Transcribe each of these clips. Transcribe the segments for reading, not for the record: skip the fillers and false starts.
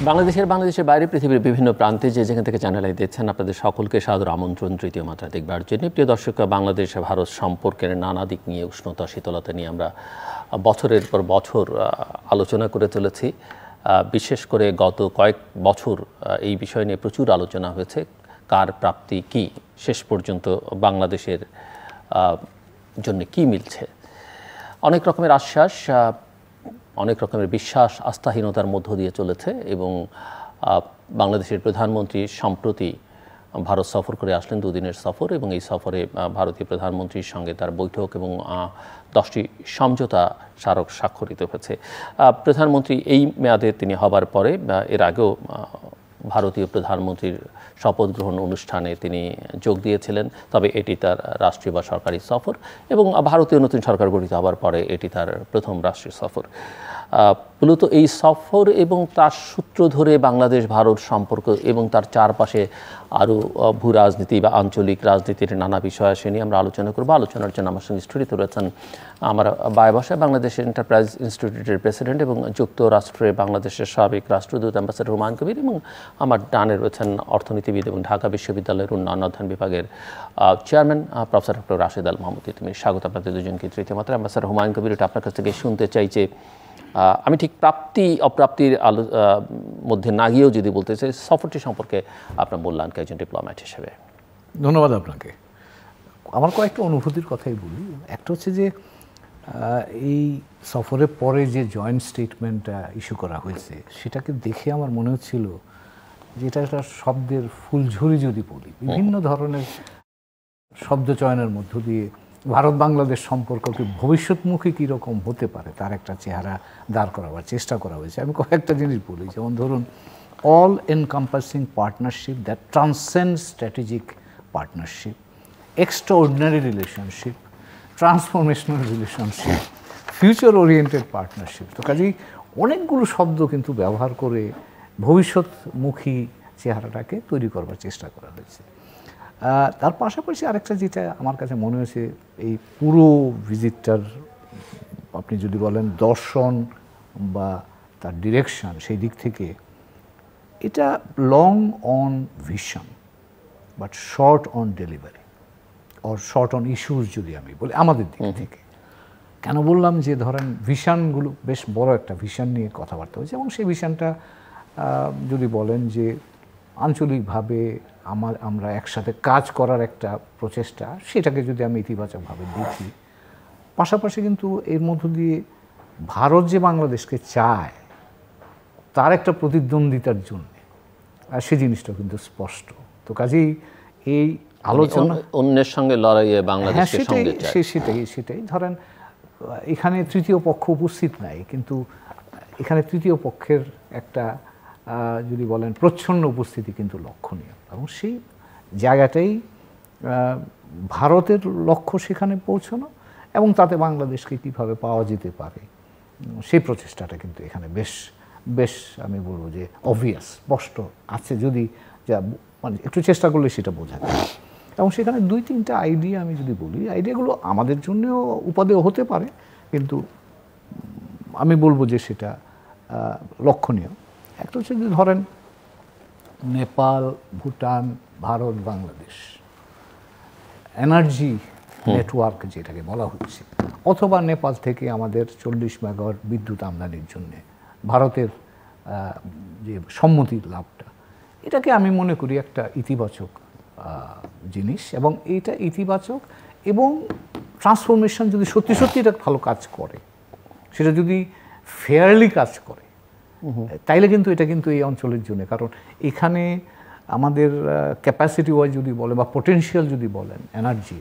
বাংলাদেশের বাইরে পৃথিবীর বিভিন্ন প্রান্তে যেখান থেকে চ্যানেল আই দেখছেন আপনাদের সকলকে সাদর আমন্ত্রণ তৃতীয় মাত্রা দেখবার জন্য। প্রিয় দর্শক, বাংলাদেশ ভারত সম্পর্কের নানা দিক নিয়ে, উষ্ণতা শীতলতা নিয়ে আমরা বছরের পর বছর আলোচনা করে চলেছি। বিশেষ করে গত কয়েক বছর এই বিষয় নিয়ে প্রচুর আলোচনা হয়েছে। কার প্রাপ্তি কি, শেষ পর্যন্ত বাংলাদেশের জন্য কি মিলছে। অনেক রকমের আশ্বাস, অনেক রকমের বিশ্বাস আস্থাহীনতার মধ্য দিয়ে চলেছে এবং বাংলাদেশের প্রধানমন্ত্রী সম্প্রতি ভারত সফর করে আসলেন, দুদিনের সফর, এবং এই সফরে ভারতীয় প্রধানমন্ত্রীর সঙ্গে তার বৈঠক এবং 10টি সমঝোতা স্মারক স্বাক্ষরিত হয়েছে। প্রধানমন্ত্রী এই মেয়াদে তিনি হবার পরে এর আগেও ভারতীয় প্রধানমন্ত্রীর শপথ গ্রহণ অনুষ্ঠানে তিনি যোগ দিয়েছিলেন, তবে এটি তার রাষ্ট্রীয় বা সরকারি সফর এবং ভারতীয় নতুন সরকার গঠিত হবার পরে এটি তার প্রথম রাষ্ট্রীয় সফর। মূলত এই সফর এবং তার সূত্র ধরে বাংলাদেশ ভারত সম্পর্ক এবং তার চারপাশে আরও ভূ রাজনীতি বা আঞ্চলিক রাজনীতির নানা বিষয় আসে নিয়ে আমরা আলোচনা করব। আলোচনার জন্য আমার সঙ্গে স্টুডিওতে রয়েছেন আমার বাসায় বাংলাদেশ এন্টারপ্রাইজ ইনস্টিটিউটের প্রেসিডেন্ট এবং যুক্তরাষ্ট্রে বাংলাদেশের সাবেক রাষ্ট্রদূত অ্যাম্বাসেডর হুমায়ুন কবির, এবং আমার ডানে রয়েছেন অর্থনীতিবিদ এবং ঢাকা বিশ্ববিদ্যালয়ের উন্নয়ন অধ্যয়ন বিভাগের chairman professor doctor Rashed Al Mahmud. তুমি স্বাগত আপনাদের দুজনকে তৃতীয় মাত্রা। অ্যাম্বাসেডর হুমায়ুন কবির, এটা আপনার কাছ থেকে শুনতে চাই যে আমি ঠিক প্রাপ্তি অপ্রাপ্তির মধ্যে না গিয়েও যদি বলতে চাই, সফরটি সম্পর্কে আপনার মূল্যায়ন একজন ডিপ্লোম্যাট হিসেবে। ধন্যবাদ আপনাকে। আমার কয়েকটা অনুভূতির কথাই বলি। একটা হচ্ছে যে এই সফরের পরে যে জয়েন্ট স্টেটমেন্টটা ইস্যু করা হয়েছে সেটাকে দেখে আমার মনে হচ্ছিল যে এটা একটা শব্দের ফুলঝুরি যদি বলি, বিভিন্ন ধরনের শব্দ চয়নের মধ্য দিয়ে ভারত বাংলাদেশ সম্পর্ককে ভবিষ্যৎমুখী কীরকম হতে পারে তার একটা চেহারা দাঁড় করাবার চেষ্টা করা হয়েছে। আমি কয়েকটা জিনিস বলি, যেমন ধরুন all encompassing partnership that transcend strategic partnership, extraordinary relationship, transformational relationship, future oriented partnership. তো কাজেই অনেকগুলো শব্দ কিন্তু ব্যবহার করে ভবিষ্যৎমুখী চেহারাটাকে তৈরি করবার চেষ্টা করা হয়েছে। তার পাশাপাশি আরেকটা যেটা আমার কাছে মনে হয়েছে, এই পুরো ভিজিটটার আপনি যদি বলেন দর্শন বা তার ডিরেকশন, সেই দিক থেকে এটা long on vision but short on delivery or short on issues যদি আমি বলি আমাদের দিক থেকে। কেন বললাম যে ধরেন ভিশনগুলো বেশ বড় একটা ভিশন নিয়ে কথাবার্তা হয়েছে এবং সেই ভিশনটা যদি বলেন যে আঞ্চলিকভাবে আমরা একসাথে কাজ করার একটা প্রচেষ্টা, সেটাকে যদি আমি ইতিবাচকভাবে দেখি, পাশাপাশি কিন্তু এর মধ্য দিয়ে ভারত যে বাংলাদেশকে চায় তার একটা প্রতিদ্বন্দ্বিতার জন্য, আর সেই জিনিসটা কিন্তু স্পষ্ট। তো কাজেই এই আলোচনা অন্যের সঙ্গে লড়াইয়ে বাংলাদেশের সঙ্গে সেটাই ধরেন এখানে তৃতীয় পক্ষ উপস্থিত নাই, কিন্তু এখানে তৃতীয় পক্ষের একটা যদি বলেন প্রচ্ছন্ন উপস্থিতি কিন্তু লক্ষণীয় এবং সেই জায়গাটাই ভারতের লক্ষ্য সেখানে পৌঁছানো এবং তাতে বাংলাদেশকে কীভাবে পাওয়া যেতে পারে সেই প্রচেষ্টাটা কিন্তু এখানে বেশ আমি বলবো যে অবভিয়াস, স্পষ্ট আছে, যদি যা মানে একটু চেষ্টা করলে সেটা বোঝা যায়। এবং সেখানে 2-3টা আইডিয়া আমি যদি বলি, আইডিয়াগুলো আমাদের জন্যও উপাদেয় হতে পারে, কিন্তু আমি বলবো যে সেটা লক্ষণীয়। একটা হচ্ছে যে ধরেন নেপাল, ভুটান, ভারত, বাংলাদেশ এনার্জি নেটওয়ার্ক যেটাকে বলা হচ্ছে, অথবা নেপাল থেকে আমাদের 40 মেগাওয়াট বিদ্যুৎ আমদানির জন্যে ভারতের যে সম্মতির লাভটা, এটাকে আমি মনে করি একটা ইতিবাচক জিনিস এবং এইটা ইতিবাচক এবং ট্রান্সফরমেশন যদি সত্যি সত্যি এটা ভালো কাজ করে, সেটা যদি ফেয়ারলি কাজ করে, তাইলে কিন্তু এটা কিন্তু এই অঞ্চলের জন্য, কারণ এখানে আমাদের ক্যাপাসিটি ওয়াইজ যদি বলে বা পোটেনশিয়াল যদি বলেন এনার্জি,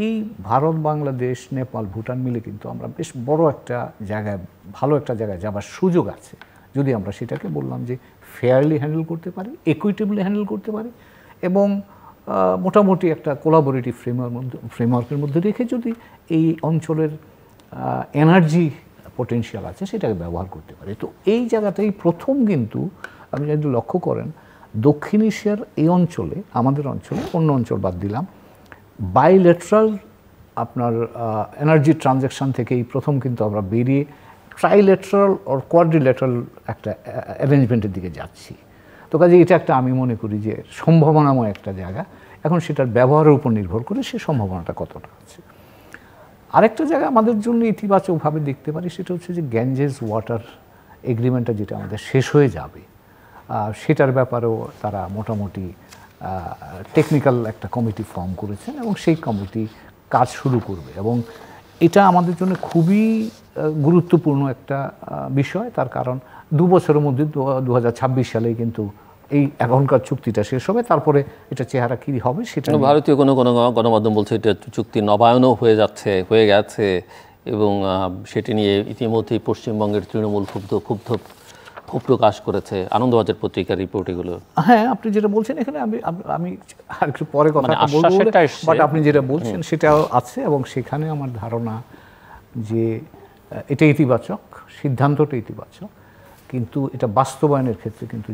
এই ভারত, বাংলাদেশ, নেপাল, ভুটান মিলে কিন্তু আমরা বেশ বড় একটা জায়গায়, ভালো একটা জায়গায় যাবার সুযোগ আছে, যদি আমরা সেটাকে বললাম যে ফেয়ারলি হ্যান্ডেল করতে পারি, ইকুইটেবলি হ্যান্ডেল করতে পারি এবং মোটামুটি একটা কোলাবোরেটিভ ফ্রেমওয়ার্কের মধ্যে রেখে যদি এই অঞ্চলের এনার্জি পোটেনশিয়াল আছে সেটাকে ব্যবহার করতে পারে। তো এই জায়গাটাই প্রথম কিন্তু আপনি যদি লক্ষ্য করেন দক্ষিণ এশিয়ার এই অঞ্চলে, আমাদের অঞ্চলে, অন্য অঞ্চল বাদ দিলাম, বাইলেটারাল আপনার এনার্জি ট্রানজ্যাকশান থেকে এই প্রথম কিন্তু আমরা বেরিয়ে ট্রাইল্যাটারাল অর কোয়াড্রিল্যাটারাল একটা অ্যারেঞ্জমেন্টের দিকে যাচ্ছি। তো কাজে এটা একটা আমি মনে করি যে সম্ভাবনাময় একটা জায়গা। এখন সেটার ব্যবহারের উপর নির্ভর করে সে সম্ভাবনাটা কতটা আছে। আরেকটা জায়গা আমাদের জন্য ইতিবাচকভাবে দেখতে পারি, সেটা হচ্ছে যে গ্যাঞ্জেস ওয়াটার এগ্রিমেন্টটা যেটা আমাদের শেষ হয়ে যাবে, সেটার ব্যাপারেও তারা মোটামুটি টেকনিক্যাল একটা কমিটি ফর্ম করেছেন এবং সেই কমিটি কাজ শুরু করবে। এবং এটা আমাদের জন্য খুবই গুরুত্বপূর্ণ একটা বিষয়। তার কারণ 2 বছরের মধ্যে 2026 সালেই কিন্তু এই এখনকার চুক্তিটা শেষ হবে, তারপরে এটা চেহারা কী হবে সেটা ভারতীয় কোনো গণমাধ্যম বলছে এটা চুক্তি নবায়নও হয়ে গেছে এবং সেটি নিয়ে ইতিমধ্যেই পশ্চিমবঙ্গের তৃণমূল ক্ষোভ প্রকাশ করেছে। আনন্দবাজার পত্রিকার রিপোর্ট এগুলো। হ্যাঁ, আপনি যেটা বলছেন এখানে আমি আর একটু পরে কথা বলবো, বাট আপনি যেটা বলছেন সেটাও আছে এবং সেখানে আমার ধারণা যে এটা ইতিবাচক, সিদ্ধান্তটা ইতিবাচক, কিন্তু এটা বাস্তবায়নের ক্ষেত্রে কিন্তু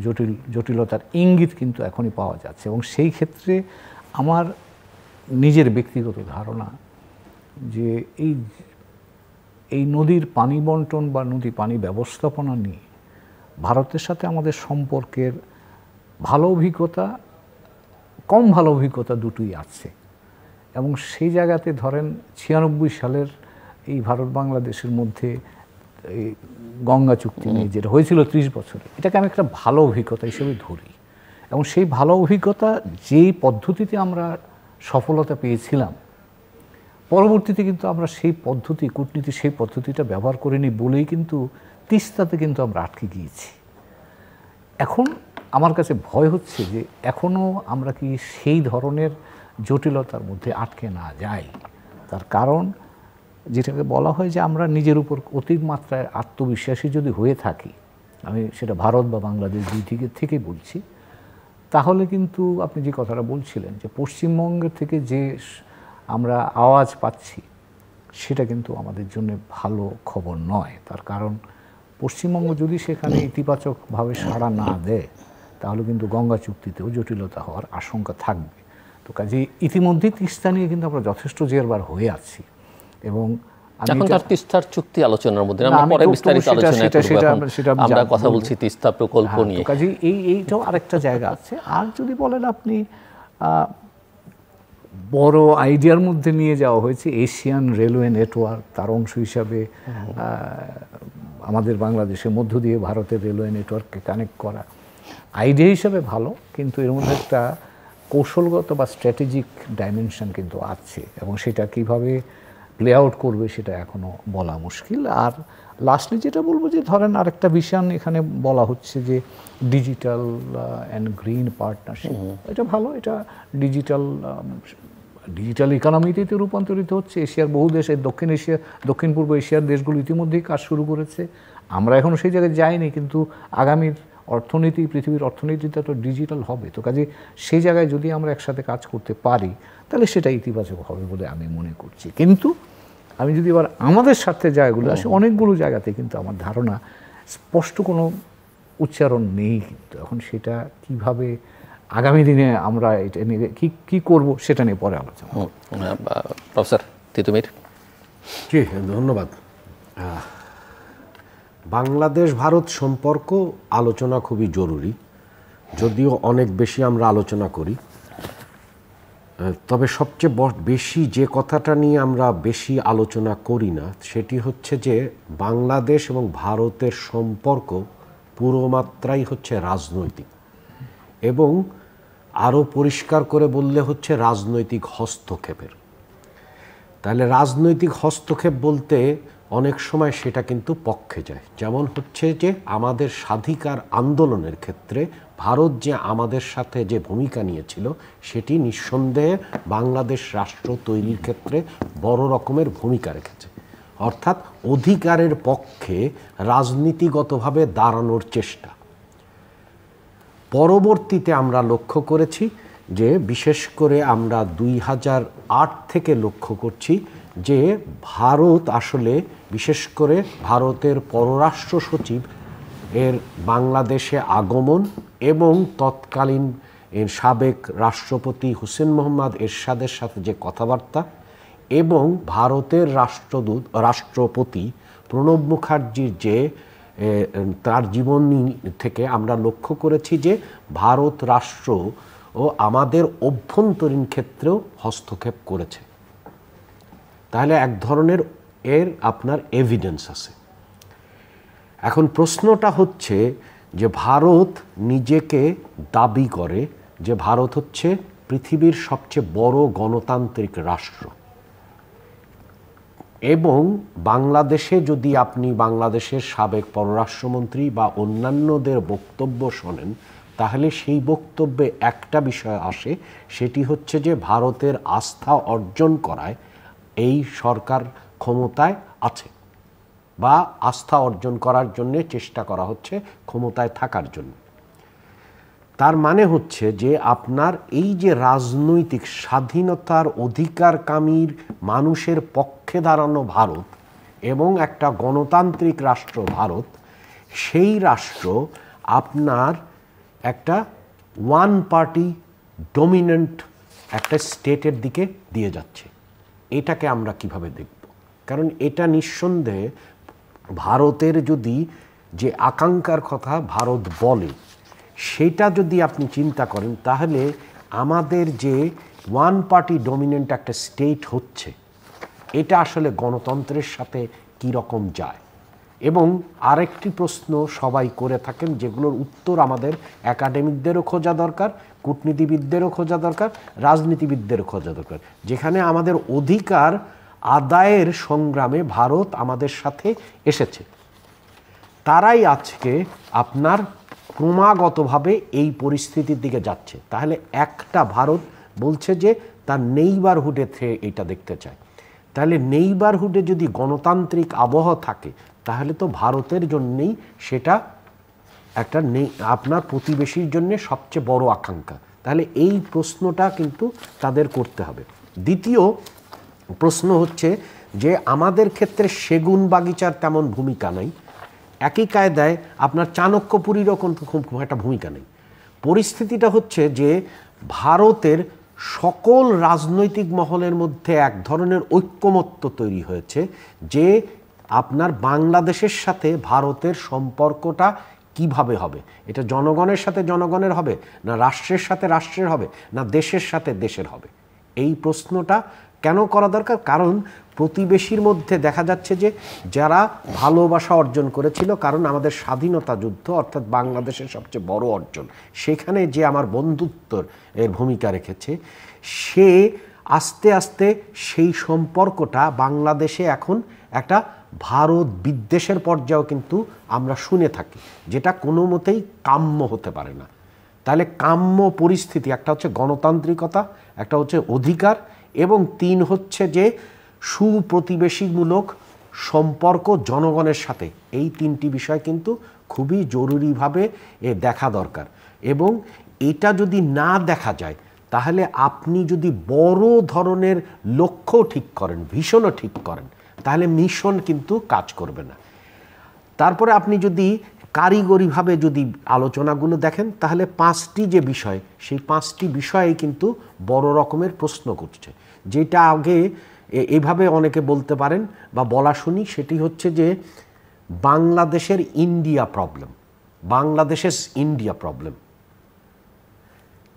জটিলতার ইঙ্গিত কিন্তু এখনই পাওয়া যাচ্ছে। এবং সেই ক্ষেত্রে আমার নিজের ব্যক্তিগত ধারণা যে এই নদীর পানি বন্টন বা নদী পানি ব্যবস্থাপনা নিয়ে ভারতের সাথে আমাদের সম্পর্কের ভালো অভিজ্ঞতা, কম ভালো অভিজ্ঞতা দুটোই আছে। এবং সেই জায়গাতে ধরেন 96 সালের এই ভারত বাংলাদেশের মধ্যে এই গঙ্গা চুক্তি নিয়ে যেটা হয়েছিল 30 বছরে, এটাকে আমি একটা ভালো অভিজ্ঞতা হিসেবে ধরি। এবং সেই ভালো অভিজ্ঞতা যেই পদ্ধতিতে আমরা সফলতা পেয়েছিলাম, পরবর্তীতে কিন্তু আমরা সেই পদ্ধতি, কূটনীতি সেই পদ্ধতিটা ব্যবহার করিনি বলেই কিন্তু তিস্তাতে কিন্তু আমরা আটকে গিয়েছি। এখন আমার কাছে ভয় হচ্ছে যে এখনও আমরা কি সেই ধরনের জটিলতার মধ্যে আটকে না যাই। তার কারণ যেটাকে বলা হয় যে আমরা নিজের উপর অতিমাত্রায় আত্মবিশ্বাসী যদি হয়ে থাকি, আমি সেটা ভারত বা বাংলাদেশ দুই দিকে থেকে বলছি, তাহলে কিন্তু আপনি যে কথাটা বলছিলেন যে পশ্চিমবঙ্গের থেকে যে আমরা আওয়াজ পাচ্ছি সেটা কিন্তু আমাদের জন্য ভালো খবর নয়। তার কারণ পশ্চিমবঙ্গ যদি সেখানে ইতিবাচকভাবে সাড়া না দেয় তাহলে কিন্তু গঙ্গা চুক্তিতেও জটিলতা হওয়ার আশঙ্কা থাকবে। তো কাজে ইতিমধ্যেই তিস্তা নিয়ে কিন্তু আমরা যথেষ্ট জেরবার হয়ে আছি। এবং এখনকার তিস্তার চুক্তি আলোচনার মধ্যে আমরা পরে বিস্তারিত আলোচনা করব। আমরা কথা বলছি তিস্তা প্রকল্প নিয়ে। কাজে এইটাও আরেকটা জায়গা আছে। আর যদি বলেন আপনি বড় আইডিয়ার মধ্যে নিয়ে যাওয়া হয়েছে এশিয়ান রেলওয়ে নেটওয়ার্ক, তার অংশ হিসাবে আমাদের বাংলাদেশের মধ্য দিয়ে ভারতের রেলওয়ে নেটওয়ার্ককে কানেক্ট করা আইডিয়া হিসাবে ভালো, কিন্তু এর মধ্যে একটা কৌশলগত বা স্ট্র্যাটেজিক ডাইমেনশন কিন্তু আছে এবং সেটা কিভাবে প্লে আউট করবে সেটা এখনও বলা মুশকিল। আর লাস্টলি যেটা বলবো যে ধরেন আরেকটা বিষয় এখানে বলা হচ্ছে যে ডিজিটাল অ্যান্ড গ্রিন পার্টনারশিপ, এটা ভালো। এটা ডিজিটাল ইকোনমিতে রূপান্তরিত হচ্ছে। এশিয়ার বহু দেশ, দক্ষিণ পূর্ব এশিয়ার দেশগুলো ইতিমধ্যেই কাজ শুরু করেছে। আমরা এখনও সেই জায়গায় যাইনি, কিন্তু আগামীর অর্থনীতি, পৃথিবীর অর্থনীতিটা তো ডিজিটাল হবে। তো কাজে সেই জায়গায় যদি আমরা একসাথে কাজ করতে পারি তাহলে সেটা ইতিবাচক হবে বলে আমি মনে করছি। কিন্তু আমি যদি এবার আমাদের স্বার্থে জায়গাগুলো আসে, অনেকগুলো জায়গাতে কিন্তু আমার ধারণা স্পষ্ট কোনো উচ্চারণ নেই। কিন্তু এখন সেটা কিভাবে আগামী দিনে আমরা এটা নিয়ে কী করবো সেটা নিয়ে পরে আলোচনা। প্রফেসর তিতুমির। জি, ধন্যবাদ। বাংলাদেশ ভারত সম্পর্ক আলোচনা খুবই জরুরি, যদিও অনেক বেশি আমরা আলোচনা করি। তবে সবচেয়ে বেশি যে কথাটা নিয়ে আমরা বেশি আলোচনা করি না সেটি হচ্ছে যে বাংলাদেশ এবং ভারতের সম্পর্ক পুরো মাত্রাই হচ্ছে রাজনৈতিক, এবং আরও পরিষ্কার করে বললে হচ্ছে রাজনৈতিক হস্তক্ষেপের। তাহলে রাজনৈতিক হস্তক্ষেপ বলতে অনেক সময় সেটা কিন্তু পক্ষে যায়। যেমন হচ্ছে যে আমাদের স্বাধিকার আন্দোলনের ক্ষেত্রে ভারত যে আমাদের সাথে যে ভূমিকা নিয়েছিল সেটি নিঃসন্দেহে বাংলাদেশ রাষ্ট্র তৈরির ক্ষেত্রে বড় রকমের ভূমিকা রেখেছে। অর্থাৎ অধিকারের পক্ষে রাজনীতিগতভাবে দাঁড়ানোর চেষ্টা। পরবর্তীতে আমরা লক্ষ্য করেছি যে বিশেষ করে আমরা 2008 থেকে লক্ষ্য করছি যে ভারত আসলে, বিশেষ করে ভারতের পররাষ্ট্র সচিব এর বাংলাদেশে আগমন এবং তৎকালীন এর সাবেক রাষ্ট্রপতি হুসেন মোহাম্মদ এরশাদের সাথে যে কথাবার্তা এবং ভারতের রাষ্ট্রপতি প্রণব মুখার্জির যে তার জীবনী থেকে আমরা লক্ষ্য করেছি যে ভারত রাষ্ট্র ও আমাদের অভ্যন্তরীণ ক্ষেত্রেও হস্তক্ষেপ করেছে। তাহলে এক ধরনের এর আপনার এভিডেন্স আছে। এখন প্রশ্নটা হচ্ছে যে ভারত নিজেকে দাবি করে যে ভারত হচ্ছে পৃথিবীর সবচেয়ে বড় গণতান্ত্রিক রাষ্ট্র, এবং বাংলাদেশে যদি আপনি বাংলাদেশের সাবেক পররাষ্ট্রমন্ত্রী বা অন্যান্যদের বক্তব্য শোনেন, তাহলে সেই বক্তব্যে একটা বিষয় আসে, সেটি হচ্ছে যে ভারতের আস্থা অর্জন করায় এই সরকার ক্ষমতায় আছে, বা আস্থা অর্জন করার জন্য চেষ্টা করা হচ্ছে ক্ষমতায় থাকার জন্য। তার মানে হচ্ছে যে আপনার এই যে রাজনৈতিক স্বাধীনতার অধিকারকামীর মানুষের পক্ষে দাঁড়ানো ভারত এবং একটা গণতান্ত্রিক রাষ্ট্র ভারত, সেই রাষ্ট্র আপনার একটা ওয়ান পার্টি ডমিনেন্ট একটা স্টেটের দিকে দিয়ে যাচ্ছে। এটাকে আমরা কিভাবে দেখব? কারণ এটা নিঃসন্দেহে ভারতের যদি যে আকাঙ্ক্ষার কথা ভারত বলে, সেটা যদি আপনি চিন্তা করেন, তাহলে আমাদের যে ওয়ান পার্টি ডমিনেন্ট একটা স্টেট হচ্ছে, এটা আসলে গণতন্ত্রের সাথে কী রকম যায়। এবং আরেকটি প্রশ্ন সবাই করে থাকেন, যেগুলোর উত্তর আমাদের একাডেমিকদেরও খোঁজা দরকার, কূটনীতিবিদদেরও খোঁজা দরকার, রাজনীতিবিদদেরও খোঁজা দরকার, যেখানে আমাদের অধিকার আদায়ের সংগ্রামে ভারত আমাদের সাথে এসেছে। তারাই আজকে আপনার ক্রমাগতভাবে এই পরিস্থিতির দিকে যাচ্ছে। তাহলে একটা ভারত বলছে যে তার নেইবারহুডে এটা দেখতে চায়। তাহলে নেইবারহুডে যদি গণতান্ত্রিক আবহ থাকে, তাহলে তো ভারতের জন্যেই সেটা একটা আপনার প্রতিবেশীর জন্য সবচেয়ে বড় আকাঙ্ক্ষা। তাহলে এই প্রশ্নটা কিন্তু তাদের করতে হবে। দ্বিতীয় প্রশ্ন হচ্ছে যে আমাদের ক্ষেত্রে সেগুন বাগিচার তেমন ভূমিকা নাই, একই কায়দায় আপনার চাণক্যপুরীরও কিন্তু খুব একটা ভূমিকা নেই। পরিস্থিতিটা হচ্ছে যে ভারতের সকল রাজনৈতিক মহলের মধ্যে এক ধরনের ঐক্যমত্য তৈরি হয়েছে যে আপনার বাংলাদেশের সাথে ভারতের সম্পর্কটা কিভাবে হবে। এটা জনগণের সাথে জনগণের হবে, না রাষ্ট্রের সাথে রাষ্ট্রের হবে, না দেশের সাথে দেশের হবে। এই প্রশ্নটা কেন করা দরকার? কারণ প্রতিবেশীর মধ্যে দেখা যাচ্ছে যে যারা ভালোবাসা অর্জন করেছিল, কারণ আমাদের স্বাধীনতা যুদ্ধ অর্থাৎ বাংলাদেশের সবচেয়ে বড় অর্জন, সেখানে যে আমার বন্ধুত্বর এর ভূমিকা রেখেছে, সে আস্তে আস্তে সেই সম্পর্কটা বাংলাদেশে এখন একটা ভারত বিদ্বেষের পর্যায়েও কিন্তু আমরা শুনে থাকি, যেটা কোনো মতেই কাম্য হতে পারে না। তাহলে কাম্য পরিস্থিতি একটা হচ্ছে গণতান্ত্রিকতা, একটা হচ্ছে অধিকার, এবং তিন হচ্ছে যে সুপ্রতিবেশীমূলক সম্পর্ক জনগণের সাথে। এই তিনটি বিষয় কিন্তু খুবই জরুরিভাবে দেখা দরকার। এবং এটা যদি না দেখা যায়, তাহলে আপনি যদি বড় ধরনের লক্ষ্য ঠিক করেন, ভীষণও ঠিক করেন, তাহলে মিশন কিন্তু কাজ করবে না। তারপরে আপনি যদি কারিগরিভাবে যদি আলোচনাগুলো দেখেন, তাহলে পাঁচটি যে বিষয়, সেই পাঁচটি বিষয়ে কিন্তু বড় রকমের প্রশ্ন করছে। যেটা আগে এইভাবে অনেকে বলতে পারেন বা বলা শুনি, সেটি হচ্ছে যে বাংলাদেশের ইন্ডিয়া প্রবলেম, বাংলাদেশের ইন্ডিয়া প্রবলেম।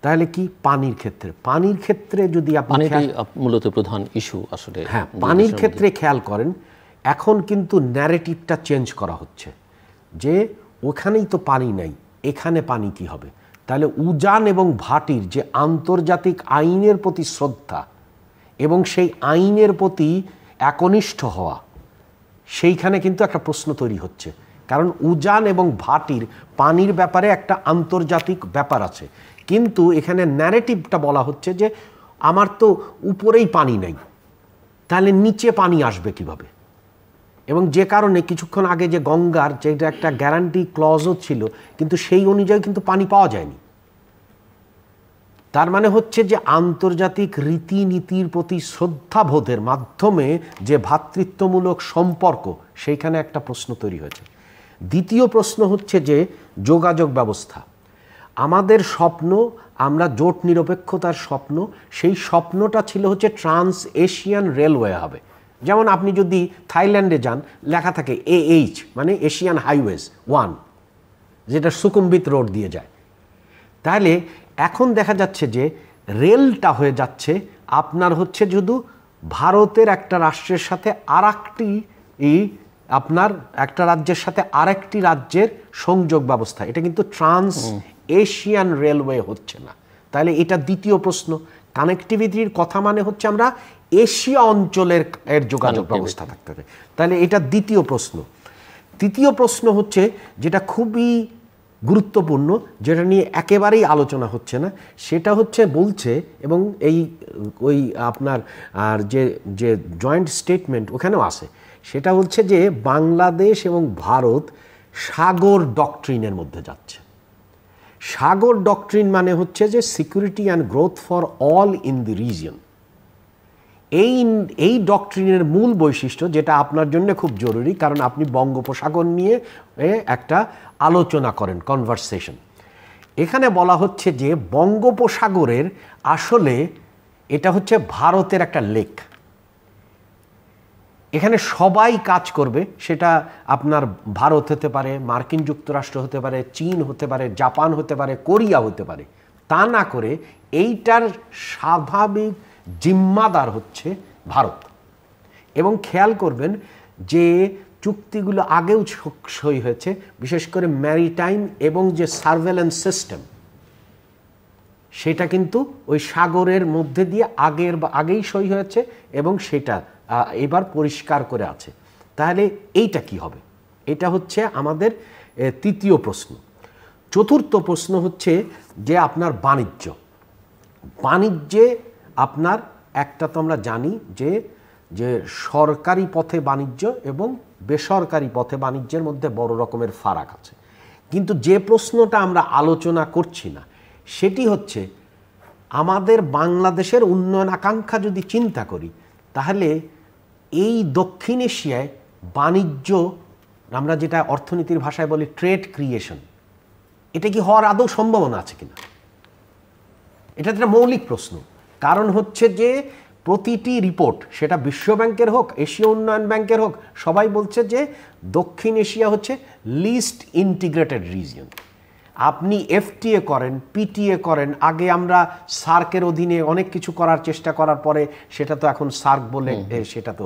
তাহলে কি পানির ক্ষেত্রে, পানির ক্ষেত্রে যদি আপনি মূলত প্রধান ইস্যু আসলে, হ্যাঁ, পানির ক্ষেত্রে খেয়াল করেন, এখন কিন্তু ন্যারেটিভটা চেঞ্জ করা হচ্ছে যে ওখানেই তো পানি নাই, এখানে পানি কি হবে। তাহলে উজান এবং ভাটির যে আন্তর্জাতিক আইনের প্রতি শ্রদ্ধা এবং সেই আইনের প্রতি একনিষ্ঠ হওয়া, সেইখানে কিন্তু একটা প্রশ্ন তৈরি হচ্ছে। কারণ উজান এবং ভাটির পানির ব্যাপারে একটা আন্তর্জাতিক ব্যাপার আছে, কিন্তু এখানে ন্যারেটিভটা বলা হচ্ছে যে আমার তো উপরেই পানি নেই, তাহলে নিচে পানি আসবে কিভাবে। এবং যে কারণে কিছুক্ষণ আগে যে গঙ্গার যেটা একটা গ্যারান্টি ক্লজও ছিল, কিন্তু সেই অনুযায়ী কিন্তু পানি পাওয়া যায়নি। তার মানে হচ্ছে যে আন্তর্জাতিক রীতিনীতির প্রতি শ্রদ্ধাবোধের মাধ্যমে যে ভ্রাতৃত্বমূলক সম্পর্ক, সেইখানে একটা প্রশ্ন তৈরি হয়েছে। দ্বিতীয় প্রশ্ন হচ্ছে যে যোগাযোগ ব্যবস্থা। আমাদের স্বপ্ন, আমরা জোট নিরপেক্ষতার স্বপ্ন, সেই স্বপ্নটা ছিল হচ্ছে ট্রান্স এশিয়ান রেলওয়ে হবে, যেমন আপনি যদি থাইল্যান্ডে যান, লেখা থাকে AH, মানে এশিয়ান হাইওয়েজ 1, যেটা সুকুমবিত রোড দিয়ে যায়। তাহলে এখন দেখা যাচ্ছে যে রেলটা হয়ে যাচ্ছে আপনার হচ্ছে শুধু ভারতের একটা রাষ্ট্রের সাথে আরেকটি আপনার একটা রাজ্যের সাথে আরেকটি রাজ্যের সংযোগ ব্যবস্থা। এটা কিন্তু ট্রান্স এশিয়ান রেলওয়ে হচ্ছে না। তাহলে এটা দ্বিতীয় প্রশ্ন। কানেক্টিভিটির কথা মানে হচ্ছে আমরা এশিয়া অঞ্চলের এর যোগাযোগ ব্যবস্থা থাকতে হবে। তাহলে এটা দ্বিতীয় প্রশ্ন। তৃতীয় প্রশ্ন হচ্ছে যেটা খুবই গুরুত্বপূর্ণ, যেটা নিয়ে একেবারেই আলোচনা হচ্ছে না, সেটা হচ্ছে বলছে, এবং ওই আপনার আর যে জয়েন্ট স্টেটমেন্ট ওখানেও আছে, সেটা হচ্ছে যে বাংলাদেশ এবং ভারত সাগর ডক্ট্রিনের মধ্যে যাচ্ছে। সাগর ডক্ট্রিন মানে হচ্ছে যে security and growth for all in the region. এই ডক্ট্রিনের মূল বৈশিষ্ট্য, যেটা আপনার জন্য খুব জরুরি, কারণ আপনি বঙ্গোপসাগর নিয়ে একটা আলোচনা করেন, কনভারসেশন। এখানে বলা হচ্ছে যে বঙ্গোপসাগরের আসলে এটা হচ্ছে ভারতের একটা লেক। এখানে সবাই কাজ করবে, সেটা আপনার ভারত হতে পারে, মার্কিন যুক্তরাষ্ট্র হতে পারে, চীন হতে পারে, জাপান হতে পারে, কোরিয়া হতে পারে। তা না করে এইটার স্বাভাবিক জিম্মাদার হচ্ছে ভারত। এবং খেয়াল করবেন যে চুক্তিগুলো আগেও সই হয়েছে, বিশেষ করে ম্যারিটাইম এবং যে সার্ভেলেন্স সিস্টেম, সেটা কিন্তু ওই সাগরের মধ্যে দিয়ে আগেই সই হয়েছে এবং সেটা এবার পরিষ্কার করে আছে। তাহলে এইটা কি হবে? এটা হচ্ছে আমাদের তৃতীয় প্রশ্ন। চতুর্থ প্রশ্ন হচ্ছে যে আপনার বাণিজ্যে আপনার একটা তো আমরা জানি যে সরকারি পথে বাণিজ্য এবং বেসরকারি পথে বাণিজ্যের মধ্যে বড় রকমের ফারাক আছে। কিন্তু যে প্রশ্নটা আমরা আলোচনা করছি না, সেটি হচ্ছে আমাদের বাংলাদেশের উন্নয়ন আকাঙ্ক্ষা যদি চিন্তা করি, তাহলে এই দক্ষিণ এশিয়ায় বাণিজ্য, আমরা যেটা অর্থনীতির ভাষায় বলি ট্রেড ক্রিয়েশন, এটা কি হওয়ার আদৌ সম্ভাবনা আছে কিনা? এটা একটা মৌলিক প্রশ্ন। কারণ হচ্ছে যে প্রতিটি রিপোর্ট, সেটা বিশ্বব্যাংকের হোক, এশীয় উন্নয়ন ব্যাংকের হোক, সবাই বলছে যে দক্ষিণ এশিয়া হচ্ছে লিস্ট ইন্টিগ্রেটেড রিজিয়ন। আপনি FTA করেন, PTA করেন, আগে আমরা সার্কের অধীনে অনেক কিছু করার চেষ্টা করার পরে সেটা তো এখন সার্ক বলে, সেটা তো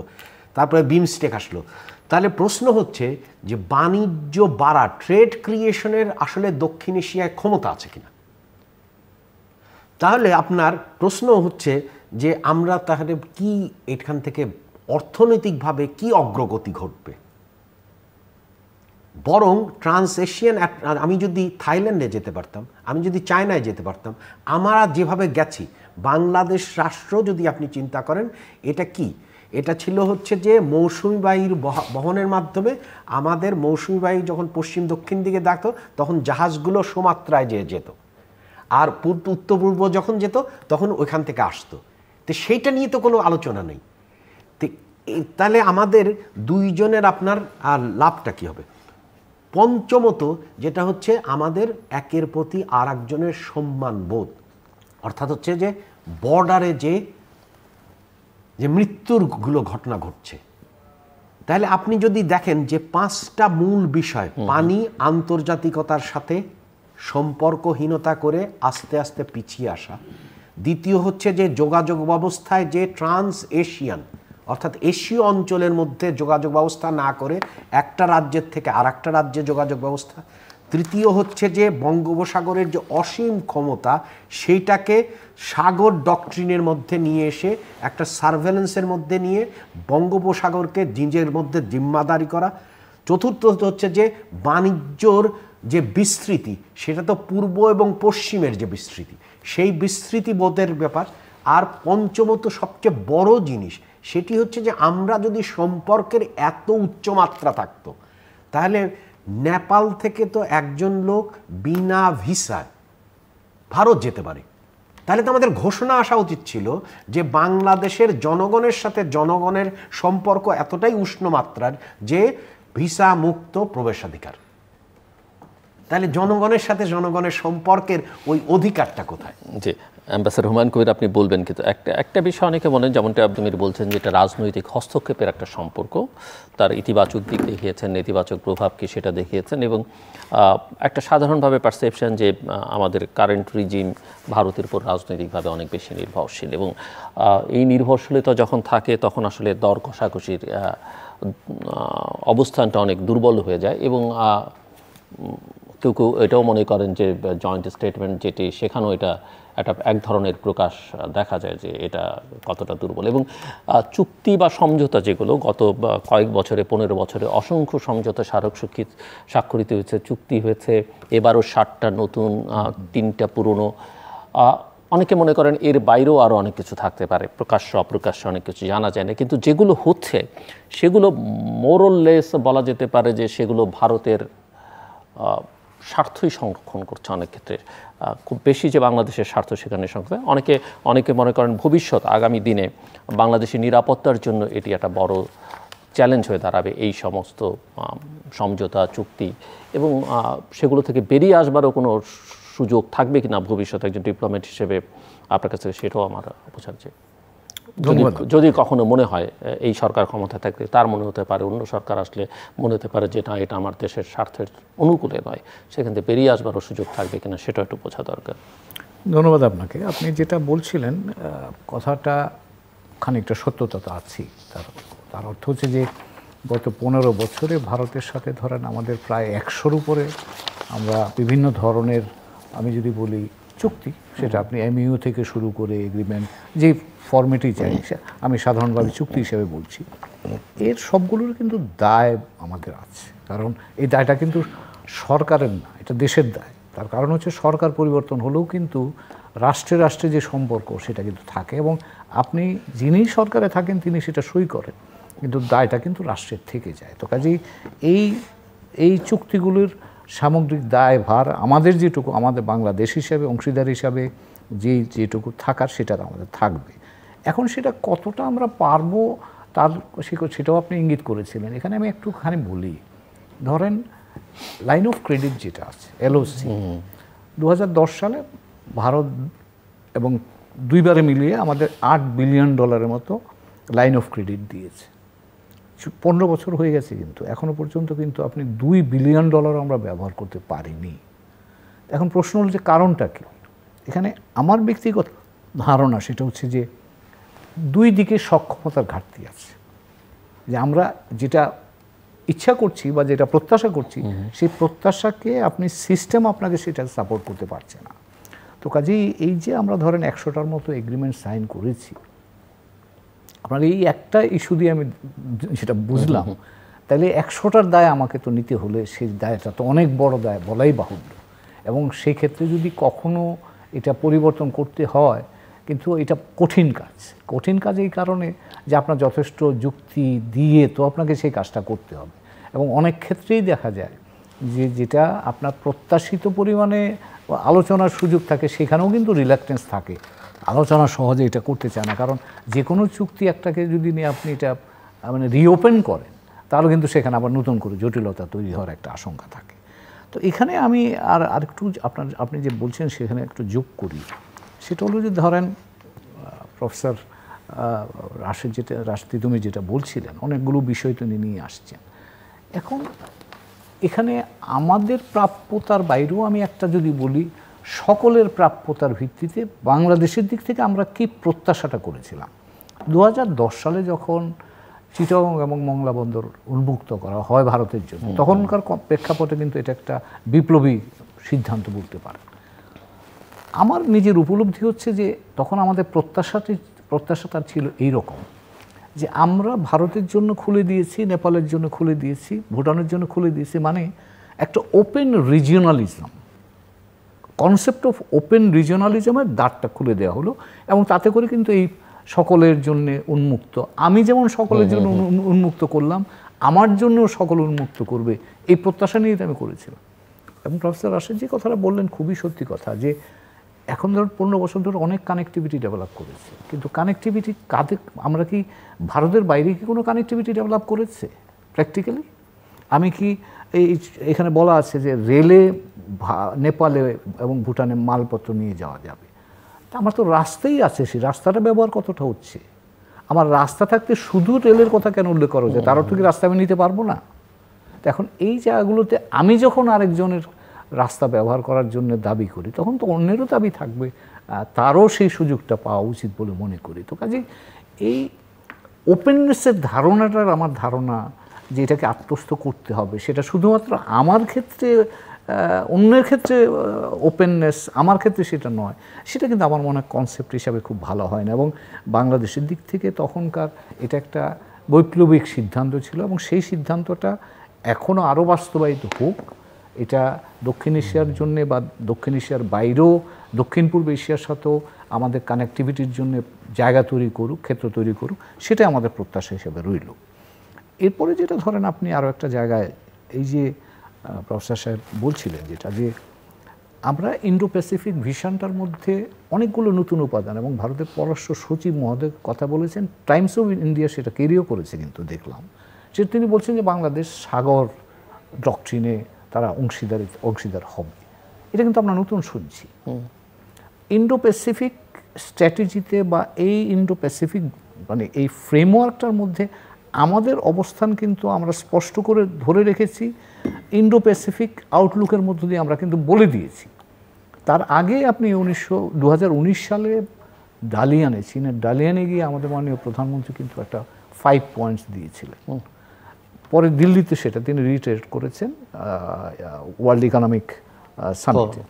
তারপরে বিমস্টেক আসলো। তাহলে প্রশ্ন হচ্ছে যে বাণিজ্য বাড়া, ট্রেড ক্রিয়েশনের আসলে দক্ষিণ এশিয়ায় ক্ষমতা আছে কিনা? তাহলে আপনার প্রশ্ন হচ্ছে যে আমরা তাহলে কি এখান থেকে অর্থনৈতিকভাবে কি অগ্রগতি ঘটবে? বরং ট্রান্স এশিয়ান, আমি যদি থাইল্যান্ডে যেতে পারতাম, আমি যদি চায়নায় যেতে পারতাম, আমরা যেভাবে গেছি, বাংলাদেশ রাষ্ট্র যদি আপনি চিন্তা করেন, এটা কি? এটা ছিল হচ্ছে যে মৌসুমি বায়ুর বহনের মাধ্যমে আমাদের মৌসুমি বায়ু যখন পশ্চিম দক্ষিণ দিকে দেখতো, তখন জাহাজগুলো সুমাত্রায় যেত, আর উত্তর পূর্ব যখন যেত তখন ওইখান থেকে আসতো। তো সেইটা নিয়ে তো কোনো আলোচনা নেই। তাহলে আমাদের দুইজনের আপনার আর লাভটা কী হবে? পঞ্চমত যেটা হচ্ছে আমাদের একের প্রতি আর একজনের সম্মান বোধ, অর্থাৎ হচ্ছে যে বর্ডারে যে মৃত্যুরগুলো ঘটনা ঘটছে। তাহলে আপনি যদি দেখেন যে 5টা মূল বিষয়, পানি, আন্তর্জাতিকতার সাথে সম্পর্কহীনতা করে আস্তে আস্তে পিছিয়ে আসা। দ্বিতীয় হচ্ছে যে যোগাযোগ ব্যবস্থায় যে ট্রান্স এশিয়ান, অর্থাৎ এশীয় অঞ্চলের মধ্যে যোগাযোগ ব্যবস্থা না করে একটা রাজ্যের থেকে আর একটা রাজ্যে যোগাযোগ ব্যবস্থা। তৃতীয় হচ্ছে যে বঙ্গোপসাগরের যে অসীম ক্ষমতা, সেইটাকে সাগর ডক্ট্রিনের মধ্যে নিয়ে এসে একটা সার্ভেলেন্সের মধ্যে নিয়ে বঙ্গোপসাগরকে নিজের মধ্যে জিম্মাদারি করা। চতুর্থ হচ্ছে যে বাণিজ্যর যে বিস্তৃতি, সেটা তো পূর্ব এবং পশ্চিমের যে বিস্তৃতি, সেই বিস্তৃতিবোধের ব্যাপার। আর পঞ্চমত সবচেয়ে বড় জিনিস, সেটি হচ্ছে যে আমরা যদি সম্পর্কের এত উচ্চমাত্রা থাকতো, তাহলে নেপাল থেকে তো একজন লোক বিনা ভিসায় ভারত যেতে পারে। তাহলে তো আমাদের ঘোষণা আসা উচিত ছিল যে বাংলাদেশের জনগণের সাথে জনগণের সম্পর্ক এতটাই উষ্ণ মাত্রার যে ভিসা মুক্ত প্রবেশাধিকার। তাহলে জনগণের সাথে জনগণের সম্পর্কের ওই অধিকারটা কোথায়? জি, অ্যাম্বাসেডর হুমায়ুন কবির, আপনি বলবেন কিন্তু একটা বিষয় অনেকে মনে, যেমনটা আপনি বলছেন যে এটা রাজনৈতিক হস্তক্ষেপের একটা সম্পর্ক, তার ইতিবাচক দিক দেখিয়েছেন, নেতিবাচক প্রভাব কি সেটা দেখিয়েছেন, এবং একটা সাধারণভাবে পারসেপশন যে আমাদের কারেন্ট রিজিম ভারতের উপর রাজনৈতিকভাবে অনেক বেশি নির্ভরশীল, এবং এই নির্ভরশীলতা যখন থাকে তখন আসলে দর কষাকষির অবস্থানটা অনেক দুর্বল হয়ে যায়, এবং কেউ কেউ এটাও মনে করেন যে জয়েন্ট স্টেটমেন্ট যেটি, সেখানেও এটা একটা এক ধরনের প্রকাশ দেখা যায় যে এটা কতটা দুর্বল। এবং চুক্তি বা সমঝোতা যেগুলো গত কয়েক বছরে, 15 বছরে অসংখ্য সমঝোতা স্মারক স্বাক্ষরিত হয়েছে, চুক্তি হয়েছে, এবারও 60টা নতুন, 3টা পুরনো। অনেকে মনে করেন এর বাইরেও আরও অনেক কিছু থাকতে পারে, প্রকাশ্য অপ্রকাশ্য অনেক কিছু জানা যায় না, কিন্তু যেগুলো হচ্ছে সেগুলো মোরলেস বলা যেতে পারে যে সেগুলো ভারতের স্বার্থই সংরক্ষণ করছে অনেক ক্ষেত্রে, খুব বেশি যে বাংলাদেশের স্বার্থ সেখানে সংরক্ষণ। অনেকে মনে করেন ভবিষ্যৎ আগামী দিনে বাংলাদেশের নিরাপত্তার জন্য এটি একটা বড় চ্যালেঞ্জ হয়ে দাঁড়াবে, এই সমস্ত সমঝোতা চুক্তি, এবং সেগুলো থেকে বেরিয়ে আসবারও কোনো সুযোগ থাকবে কিনা ভবিষ্যতে একজন ডিপ্লোম্যাট হিসেবে আপনার কাছে, সেটাও আমার বোঝার যে যদি কখনো মনে হয় এই সরকার ক্ষমতা থাকলে, তার মনে হতে পারে অন্য সরকার আসলে মনে হতে পারে যে না, এটা আমার দেশের স্বার্থের অনুকূলে নয়, সেখান থেকে বেরিয়ে আসবারও সুযোগ থাকবে কিনা সেটা একটু বোঝা দরকার। ধন্যবাদ আপনাকে। আপনি যেটা বলছিলেন কথাটা খানিকটা সত্যতা তো আছেই। তার অর্থ হচ্ছে যে গত 15 বছরে ভারতের সাথে ধরেন আমাদের প্রায় 100-র উপরে আমরা বিভিন্ন ধরনের, আমি যদি বলি চুক্তি, সেটা আপনি এমইউ থেকে শুরু করে এগ্রিমেন্ট, যে ফর্মেটই চাই, আমি সাধারণভাবে চুক্তি হিসেবে বলছি, এর সবগুলোর কিন্তু দায় আমাদের আছে। কারণ এই দায়টা কিন্তু সরকারের না, এটা দেশের দায়। তার কারণ হচ্ছে সরকার পরিবর্তন হলেও কিন্তু রাষ্ট্রে রাষ্ট্রে যে সম্পর্ক সেটা কিন্তু থাকে, এবং আপনি যিনি সরকারে থাকেন তিনি সেটা সই করেন, কিন্তু দায়টা কিন্তু রাষ্ট্রের থেকে যায়। তো কাজেই এই চুক্তিগুলোর সামগ্রিক দায়ভার আমাদের যেটুকু, আমাদের বাংলাদেশ হিসাবে অংশীদার হিসাবে যেটুকু থাকার সেটা আমাদের থাকবে। এখন সেটা কতটা আমরা পারবো তার সেটাও আপনি ইঙ্গিত করেছিলেন। এখানে আমি একটুখানি বলি, ধরেন লাইন অফ ক্রেডিট যেটা আছে এলওসি, 2010 সালে ভারত এবং দুইবারে মিলিয়ে আমাদের $8 বিলিয়ন মতো লাইন অফ ক্রেডিট দিয়েছে। 15 বছর হয়ে গেছে, কিন্তু এখনো পর্যন্ত কিন্তু আপনি $2 বিলিয়ন আমরা ব্যবহার করতে পারিনি। এখন প্রশ্ন হল যে কারণটা কি? এখানে আমার ব্যক্তিগত ধারণা সেটা হচ্ছে যে দুই দিকে সক্ষমতার ঘাটতি আছে, যে আমরা যেটা ইচ্ছা করছি বা যেটা প্রত্যাশা করছি সেই প্রত্যাশাকে আপনি সিস্টেম আপনাকে সেটা সাপোর্ট করতে পারছে না। তো কাজেই এই যে আমরা ধরেন 100টার মতো এগ্রিমেন্ট সাইন করেছি, আপনার এই একটা ইস্যু দিয়ে আমি সেটা বুঝলাম, তাহলে 100টার দায় আমাকে তো নিতে হলে সেই দায়টা তো অনেক বড় দায় বলাই বাহুল্য, এবং সেই ক্ষেত্রে যদি কখনো এটা পরিবর্তন করতে হয়, কিন্তু এটা কঠিন কাজ এই কারণে যে আপনার যথেষ্ট যুক্তি দিয়ে তো আপনাকে সেই কাজটা করতে হবে, এবং অনেক ক্ষেত্রেই দেখা যায় যে যেটা আপনার প্রত্যাশিত পরিমাণে আলোচনার সুযোগ থাকে সেখানেও কিন্তু রিল্যাক্টেন্স থাকে, আলোচনা সহজে এটা করতে চায় না। কারণ যে কোনো চুক্তি একটাকে যদি নিয়ে আপনি এটা মানে রিওপেন করেন, তাহলে কিন্তু সেখানে আবার নতুন করে জটিলতা তৈরি হওয়ার একটা আশঙ্কা থাকে। তো এখানে আমি আরেকটু আপনি যে বলছেন সেখানে একটু যোগ করি, সেটা হলো যে ধরেন প্রফেসর রাশিদ তুমি যেটা বলছিলেন, অনেকগুলো বিষয় তো নিয়ে আসছেন। এখন এখানে আমাদের প্রাপ্যতার বাইরেও আমি একটা যদি বলি, সকলের প্রাপ্যতার ভিত্তিতে বাংলাদেশের দিক থেকে আমরা কি প্রত্যাশাটা করেছিলাম। 2010 সালে যখন চিটাগং এবং মংলা বন্দর উন্মুক্ত করা হয় ভারতের জন্য, তখনকার প্রেক্ষাপটে কিন্তু এটা একটা বিপ্লবী সিদ্ধান্ত বলতে পারেন। আমার নিজের উপলব্ধি হচ্ছে যে তখন আমাদের প্রত্যাশাটা ছিল এইরকম, যে আমরা ভারতের জন্য খুলে দিয়েছি, নেপালের জন্য খুলে দিয়েছি, ভুটানের জন্য খুলে দিয়েছি, মানে একটা ওপেন রিজিওনালিজম, কনসেপ্ট অফ ওপেন রিজিওনালিজমের দ্বারটা খুলে দেওয়া হলো, এবং তাতে করে কিন্তু এই সকলের জন্য উন্মুক্ত, আমি যেমন সকলের জন্য উন্মুক্ত করলাম, আমার জন্যও সকল উন্মুক্ত করবে, এই প্রত্যাশা নিয়ে আমি করেছিলাম। এবং প্রফেসর রাশেদ যে কথাটা বললেন খুবই সত্যি কথা, যে এখন ধরুন 15 বছর ধরে অনেক কানেক্টিভিটি ডেভেলপ করেছে, কিন্তু কানেক্টিভিটি কাদের, আমরা কি ভারতের বাইরে কি কোনো কানেক্টিভিটি ডেভেলপ করেছে প্র্যাকটিক্যালি? আমি কি এখানে বলা আছে যে রেলে নেপালে এবং ভুটানে মালপত্র নিয়ে যাওয়া যাবে। তা আমার তো রাস্তাই আছে, সেই রাস্তাটা ব্যবহার কতটা হচ্ছে? আমার রাস্তা থাকতে শুধু রেলের কথা কেন উল্লেখ করা যায়? তার অর্থ কি রাস্তা আমি নিতে পারবো না? তো এখন এই জায়গাগুলোতে আমি যখন আরেকজনের রাস্তা ব্যবহার করার জন্য দাবি করি, তখন তো অন্যেরও দাবি থাকবে, তারও সেই সুযোগটা পাওয়া উচিত বলে মনে করি। তো কাজেই এই ওপেননেসের ধারণাটার আমার ধারণা যে এটাকে আত্মস্থ করতে হবে, সেটা শুধুমাত্র আমার ক্ষেত্রে, অন্যের ক্ষেত্রে ওপেননেস, আমার ক্ষেত্রে সেটা নয়, সেটা কিন্তু আমার মনে হয় কনসেপ্ট হিসাবে খুব ভালো হয় না। এবং বাংলাদেশের দিক থেকে তখনকার এটা একটা বৈপ্লবিক সিদ্ধান্ত ছিল, এবং সেই সিদ্ধান্তটা এখনও আরও বাস্তবায়িত হোক, এটা দক্ষিণ এশিয়ার জন্যে বা দক্ষিণ এশিয়ার বাইরেও দক্ষিণ পূর্ব এশিয়ার সাথেও আমাদের কানেক্টিভিটির জন্য জায়গা তৈরি করুক, ক্ষেত্র তৈরি করুক, সেটাই আমাদের প্রত্যাশা হিসেবে রইল। এরপরে যেটা ধরেন আপনি আরও একটা জায়গায়, এই যে প্রফেসর সাহেব বলছিলেন যেটা, যে আমরা ইন্ডো প্যাসিফিক ভিশনটার মধ্যে অনেকগুলো নতুন উপাদান, এবং ভারতের পররাষ্ট্র সচিব মহোদয় কথা বলেছেন, টাইমস অফ ইন্ডিয়া সেটা ক্যারিও করেছে কিন্তু দেখলাম, যে তিনি বলছেন যে বাংলাদেশ সাগর ডক্ট্রিনে তারা অংশীদার হবে। এটা কিন্তু আমরা নতুন শুনছি। ইন্ডো প্যাসিফিক স্ট্র্যাটেজিতে বা এই ইন্ডো প্যাসিফিক মানে এই ফ্রেমওয়ার্কটার মধ্যে আমাদের অবস্থান কিন্তু আমরা স্পষ্ট করে ধরে রেখেছি। ইন্ডো প্যাসিফিক আউটলুকের মধ্য দিয়ে আমরা কিন্তু বলে দিয়েছি। তার আগে আপনি 2019 সালে ডালিয়ানে, চীনের ডালিয়ানে গিয়ে আমাদের মাননীয় প্রধানমন্ত্রী কিন্তু একটা 5 পয়েন্টস দিয়েছিলেন। পরে দিল্লিতে সেটা তিনি রিইটারেট করেছেন ওয়ার্ল্ড ইকোনমিক সামিটে।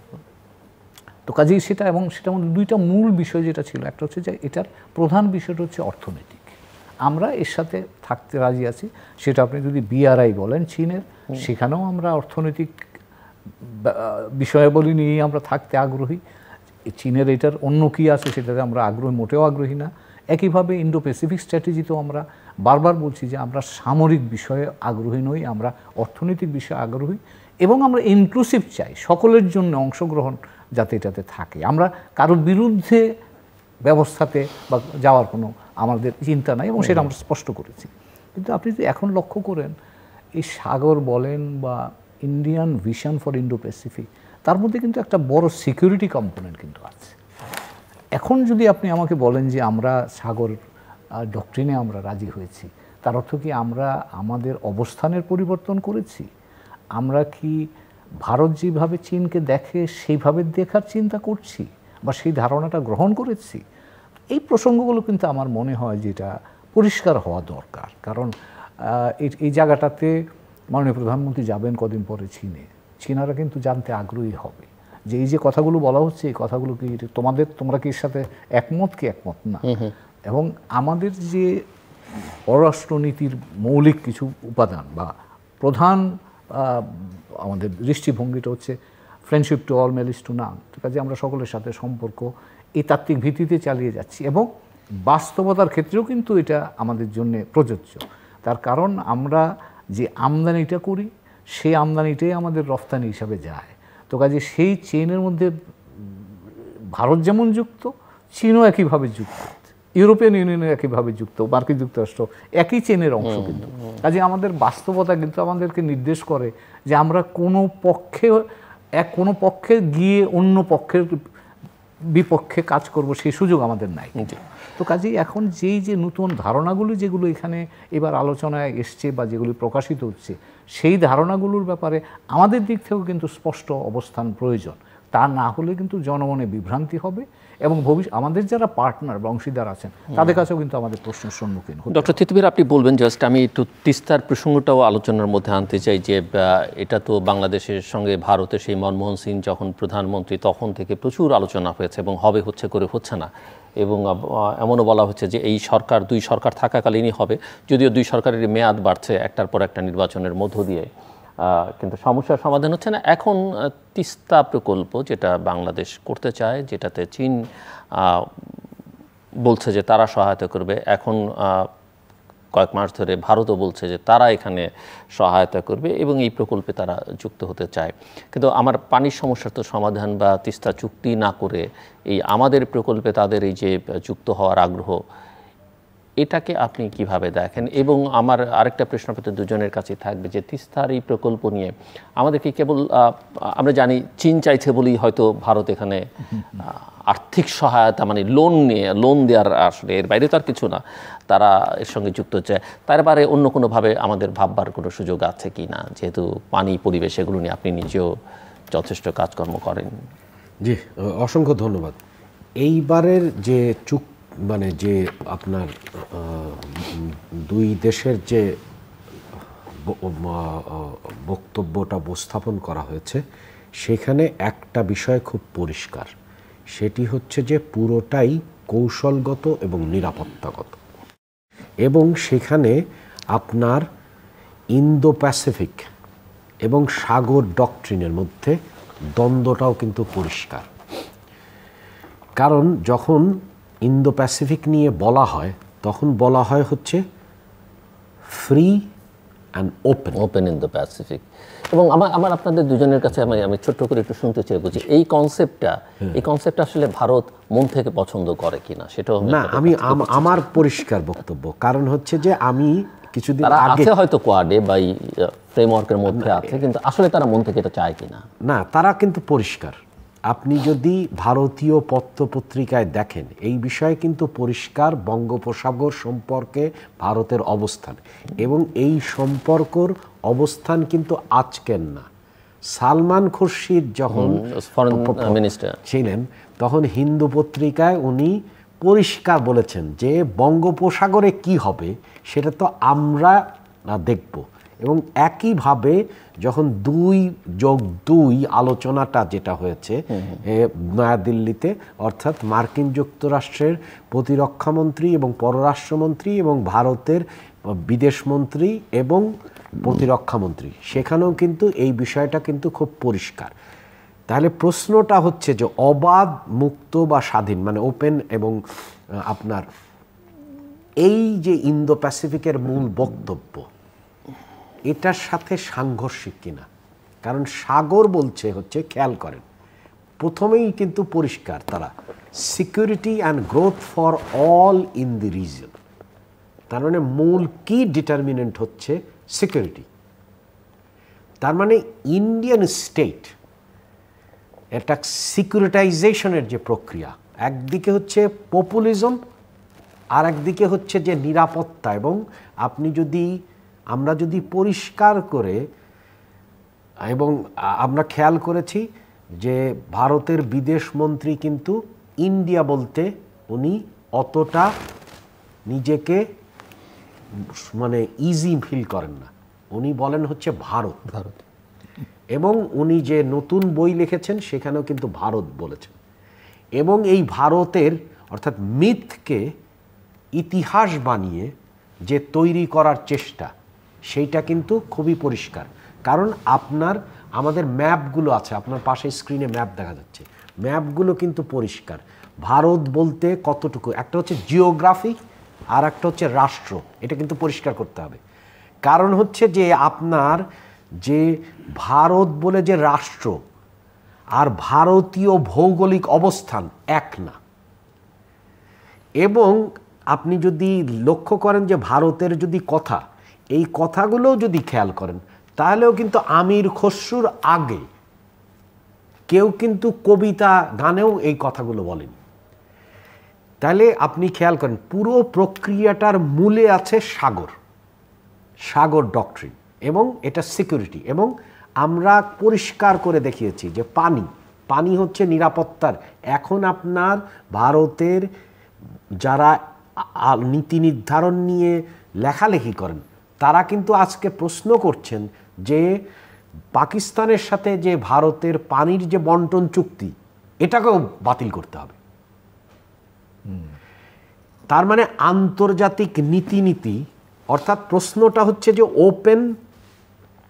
তো কাজেই সেটা, এবং সেটার মধ্যে দুইটা মূল বিষয় যেটা ছিল, একটা হচ্ছে যে এটার প্রধান বিষয়টা হচ্ছে অর্থনৈতিক, আমরা এর সাথে থাকতে রাজি আছি। সেটা আপনি যদি বিআরআই বলেন চীনের, সেখানেও আমরা অর্থনৈতিক বিষয়াবলী নিয়েই আমরা থাকতে আগ্রহী। চীনের এটার অন্য কী আছে সেটাতে আমরা মোটেও আগ্রহী না। একইভাবে ইন্ডো প্যাসিফিক স্ট্র্যাটেজিতেও আমরা বারবার বলছি যে আমরা সামরিক বিষয়ে আগ্রহী নই, আমরা অর্থনৈতিক বিষয়ে আগ্রহী, এবং আমরা ইনক্লুসিভ চাই, সকলের জন্য অংশগ্রহণ যাতে এটাতে থাকে। আমরা কারোর বিরুদ্ধে ব্যবস্থাতে বা যাওয়ার কোনো আমাদের চিন্তা নাই, এবং সেটা আমরা স্পষ্ট করেছি। কিন্তু আপনি যদি এখন লক্ষ্য করেন, এই সাগর বলেন বা Indian vision for Indo Pacific, তার মধ্যে কিন্তু একটা বড় সিকিউরিটি কম্পোনেন্ট কিন্তু আছে। এখন যদি আপনি আমাকে বলেন যে আমরা সাগর ডক্ট্রিনে আমরা রাজি হয়েছি, তার অর্থ কি আমরা আমাদের অবস্থানের পরিবর্তন করেছি? আমরা কি ভারত যেভাবে চীনকে দেখে সেইভাবে দেখার চিন্তা করছি বা সেই ধারণাটা গ্রহণ করেছি? এই প্রসঙ্গগুলো কিন্তু আমার মনে হয় যে এটা পরিষ্কার হওয়া দরকার। কারণ এই জায়গাটাতে মাননীয় প্রধানমন্ত্রী যাবেন কদিন পরে চীনে, চীনারা কিন্তু জানতে আগ্রহী হবে যে এই যে কথাগুলো বলা হচ্ছে, এই কথাগুলো কি তোমরা কি এর সাথে একমত কি একমত না। এবং আমাদের যে পররাষ্ট্রনীতির মৌলিক কিছু উপাদান বা প্রধান আমাদের দৃষ্টিভঙ্গিটা হচ্ছে friendship to all, malice two নান। কাজে আমরা সকলের সাথে সম্পর্ক এই তাত্ত্বিক ভিত্তিতে চালিয়ে যাচ্ছি, এবং বাস্তবতার ক্ষেত্রেও কিন্তু এটা আমাদের জন্য প্রযোজ্য। তার কারণ আমরা যে আমদানিটা করি, সেই আমদানিটাই আমাদের রফতানি হিসাবে যায়। তো কাজে সেই চেইনের মধ্যে ভারত যেমন যুক্ত, চীনও একইভাবে যুক্ত, ইউরোপিয়ান ইউনিয়নও একইভাবে যুক্ত, মার্কিন যুক্তরাষ্ট্র একই চেইনের অংশ কিন্তু। কাজে আমাদের বাস্তবতা কিন্তু আমাদেরকে নির্দেশ করে যে আমরা কোনো পক্ষে গিয়ে অন্য পক্ষের বিপক্ষে কাজ করব, সেই সুযোগ আমাদের নাই। তো কাজেই এখন যে নতুন ধারণাগুলো যেগুলো এখানে এবার আলোচনায় এসছে বা যেগুলি প্রকাশিত হচ্ছে, সেই ধারণাগুলোর ব্যাপারে আমাদের দিক থেকেও কিন্তু স্পষ্ট অবস্থান প্রয়োজন। তা না হলে কিন্তু জনমনে বিভ্রান্তি হবে, এবং আমাদের যারা পার্টনার বা অংশীদার আছেন তাদের কাছেও কিন্তু আমাদের প্রশ্নের সম্মুখীন হবে। ডক্টর তিতুমির, আপনি বলবেন, জাস্ট আমি একটু তিস্তার প্রসঙ্গটাও আলোচনার মধ্যে আনতে চাই যে এটা তো বাংলাদেশের সঙ্গে ভারতের সেই মনমোহন সিং যখন প্রধানমন্ত্রী তখন থেকে প্রচুর আলোচনা হয়েছে, এবং হচ্ছে না, এবং এমনও বলা হচ্ছে যে এই দুই সরকার থাকাকালীনই হবে, যদিও দুই সরকারের মেয়াদ বাড়ছে একটার পর একটা নির্বাচনের মধ্য দিয়ে, কিন্তু সমস্যার সমাধান হচ্ছে না। এখন তিস্তা প্রকল্প যেটা বাংলাদেশ করতে চায়, যেটাতে চীন বলছে যে তারা সহায়তা করবে, এখন কয়েক মাস ধরে ভারতও বলছে যে তারা এখানে সহায়তা করবে এবং এই প্রকল্পে তারা যুক্ত হতে চায়। কিন্তু আমার পানির সমস্যার তো সমাধান বা তিস্তা চুক্তি না করে এই আমাদের প্রকল্পে তাদের এই যে যুক্ত হওয়ার আগ্রহ, এটাকে আপনি কিভাবে দেখেন? এবং আমার আরেকটা প্রশ্ন আপনাদের দুজনের কাছে থাকবে যে তিস্তার এই প্রকল্প নিয়ে আমাদেরকে কেবল আমরা জানি চীন চাইছে বলেই হয়তো ভারত এখানে আর্থিক সহায়তা মানে লোন দেওয়ার, আসলে এর বাইরে তো আর কিছু না, তারা এর সঙ্গে যুক্ত হচ্ছে। তারপরে অন্য কোনোভাবে আমাদের ভাববার কোনো সুযোগ আছে কি না, যেহেতু পানি পরিবেশ এগুলো নিয়ে আপনি নিজেও যথেষ্ট কাজকর্ম করেন? জি, অসংখ্য ধন্যবাদ। এইবারের যে মানে যে আপনার দুই দেশের যে বক্তব্যটা উপস্থাপন করা হয়েছে সেখানে একটা বিষয় খুব পরিষ্কার, সেটি হচ্ছে যে পুরোটাই কৌশলগত এবং নিরাপত্তাগত, এবং সেখানে আপনার ইন্দো প্যাসিফিক এবং সাগর ডক্ট্রিনের মধ্যে দ্বন্দ্বটাও কিন্তু পরিষ্কার। কারণ যখন ইন্দো প্যাসিফিক নিয়ে বলা হয় তখন বলা হয় হচ্ছে free and open in the Pacific. এবং আমার আপনাদের দুজনের কাছে আমি ছোট্ট করে একটু শুনতে চাই বুঝি এই কনসেপ্টটা আসলে ভারত মন থেকে পছন্দ করে কিনা সেটাও না। আমার পরিষ্কার বক্তব্য, কারণ হচ্ছে যে আমি কিছুদিন আগে হয়তো কোয়াডে বা ফ্রেমওয়ার্কের মধ্যে আছে, কিন্তু আসলে তারা মন থেকে এটা চায় কিনা না, তারা কিন্তু পরিষ্কার। আপনি যদি ভারতীয় পত্রপত্রিকায় দেখেন এই বিষয়ে কিন্তু পরিষ্কার বঙ্গোপসাগর সম্পর্কে ভারতের অবস্থান, এবং এই সম্পর্কর অবস্থান কিন্তু আজকের না। সালমান খুরশিদ যখন ফরেন মিনিস্টার ছিলেন তখন হিন্দু পত্রিকায় উনি পরিষ্কার বলেছেন যে বঙ্গোপসাগরে কি হবে সেটা তো আমরা দেখব। এবং একইভাবে যখন 2+2 আলোচনাটা যেটা হয়েছে নয়াদিল্লিতে, অর্থাৎ মার্কিন যুক্তরাষ্ট্রের প্রতিরক্ষামন্ত্রী এবং পররাষ্ট্রমন্ত্রী এবং ভারতের বিদেশমন্ত্রী এবং প্রতিরক্ষামন্ত্রী, সেখানেও কিন্তু এই বিষয়টা কিন্তু খুব পরিষ্কার। তাহলে প্রশ্নটা হচ্ছে যে অবাধ, মুক্ত বা স্বাধীন মানে ওপেন, এবং আপনার এই যে ইন্দো প্যাসিফিকের মূল বক্তব্য এটার সাথে সাংঘর্ষিক কিনা। কারণ সাগর বলছে হচ্ছে, খেয়াল করেন প্রথমেই কিন্তু পরিষ্কার তারা security and growth for all in the reason, তার মানে মূল কি ডিটারমিনেন্ট হচ্ছে সিকিউরিটি। তার মানে ইন্ডিয়ান স্টেট একটা সিকিউরিটাইজেশনের যে প্রক্রিয়া, একদিকে হচ্ছে পপুলিজম আর একদিকে হচ্ছে যে নিরাপত্তা। এবং আমরা যদি পরিষ্কার করে, এবং আমরা খেয়াল করেছি যে ভারতের বিদেশ মন্ত্রী কিন্তু ইন্ডিয়া বলতে উনি অতটা নিজেকে মানে ইজি ফিল করেন না, উনি বলেন হচ্ছে ভারত। এবং উনি যে নতুন বই লিখেছেন সেখানেও কিন্তু ভারত বলেছেন। এবং এই ভারতের অর্থাৎ মিথকে ইতিহাস বানিয়ে যে তৈরি করার চেষ্টা, সেইটা কিন্তু খুবই পরিষ্কার। কারণ আমাদের ম্যাপগুলো আছে, আপনার পাশে স্ক্রিনে ম্যাপ দেখা যাচ্ছে, ম্যাপগুলো কিন্তু পরিষ্কার। ভারত বলতে কতটুকু, একটা হচ্ছে জিওগ্রাফি আর একটা হচ্ছে রাষ্ট্র, এটা কিন্তু পরিষ্কার করতে হবে। কারণ হচ্ছে যে আপনার যে ভারত বলে যে রাষ্ট্র আর ভারতীয় ভৌগোলিক অবস্থান এক না। এবং আপনি যদি লক্ষ্য করেন যে ভারতের যদি কথা, এই কথাগুলো যদি খেয়াল করেন তাহলেও কিন্তু আমির খসরুর আগে কেউ কিন্তু কবিতা গানেও এই কথাগুলো বলেনি। তাহলে আপনি খেয়াল করেন পুরো প্রক্রিয়াটার মূলে আছে সাগর ডক্ট্রিন, এবং এটা সিকিউরিটি। এবং আমরা পরিষ্কার করে দেখিয়েছি যে পানি হচ্ছে নিরাপত্তার। এখন আপনার ভারতের যারা নীতি নির্ধারণ নিয়ে লেখালেখি করেন তারা কিন্তু আজকে প্রশ্ন করছেন যে পাকিস্তানের সাথে যে ভারতের পানির যে বন্টন চুক্তি, এটাকেও বাতিল করতে হবে। তার মানে আন্তর্জাতিক নীতি, অর্থাৎ প্রশ্নটা হচ্ছে যে ওপেন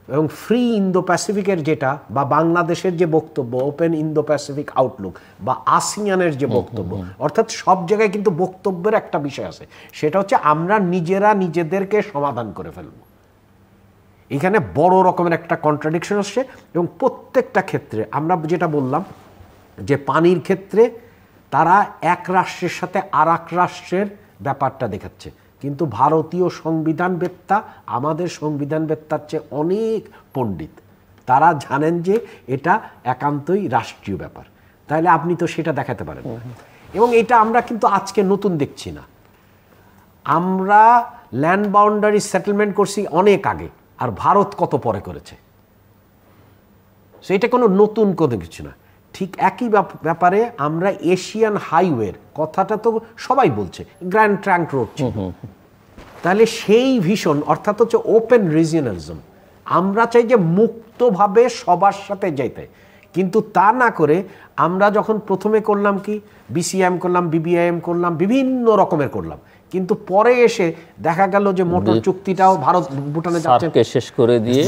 এবং ফ্রি ইন্দো প্যাসিফিকের যেটা, বা বাংলাদেশের যে বক্তব্য ওপেন ইন্দো প্যাসিফিক আউটলুক, বা আসিয়ানের যে বক্তব্য, অর্থাৎ সব জায়গায় কিন্তু বক্তব্যের একটা বিষয় আছে, সেটা হচ্ছে আমরা নিজেদেরকে সমাধান করে ফেলব। এখানে বড় রকমের একটা কন্ট্রাডিকশন আসছে। এবং প্রত্যেকটা ক্ষেত্রে আমরা যেটা বললাম যে পানির ক্ষেত্রে তারা এক রাষ্ট্রের সাথে আর এক রাষ্ট্রের ব্যাপারটা দেখাচ্ছে, কিন্তু ভারতীয় সংবিধানবেত্তা আমাদের সংবিধানবেত্তার চেয়ে অনেক পণ্ডিত, তারা জানেন যে এটা একান্তই রাষ্ট্রীয় ব্যাপার। তাহলে আপনি তো সেটা দেখাতে পারেন না। এবং এটা আমরা কিন্তু আজকে নতুন দেখছি না, আমরা ল্যান্ড বাউন্ডারি সেটেলমেন্ট করছি অনেক আগে, আর ভারত কত পরে করেছে। সেটা কোনো নতুন কোনো কিছু না। ঠিক একই ব্যাপারে আমরা এশিয়ান হাইওয়ের কথাটা তো সবাই বলছে, গ্র্যান্ড ট্রাঙ্ক রোড। তাহলে সেই ভীষণ অর্থাৎ হচ্ছে ওপেন রিজিয়নালিজম, আমরা চাই যে মুক্তভাবে সবার সাথে যেতে, কিন্তু তা না করে আমরা যখন প্রথমে করলাম কি বিসিএম করলাম, বিবিআইএম করলাম, বিভিন্ন রকমের করলাম, কিন্তু পরে এসে দেখা গেল যে মোটর চুক্তিটাও ভারত ভুটানে যাচ্ছে শেষ করে দিয়ে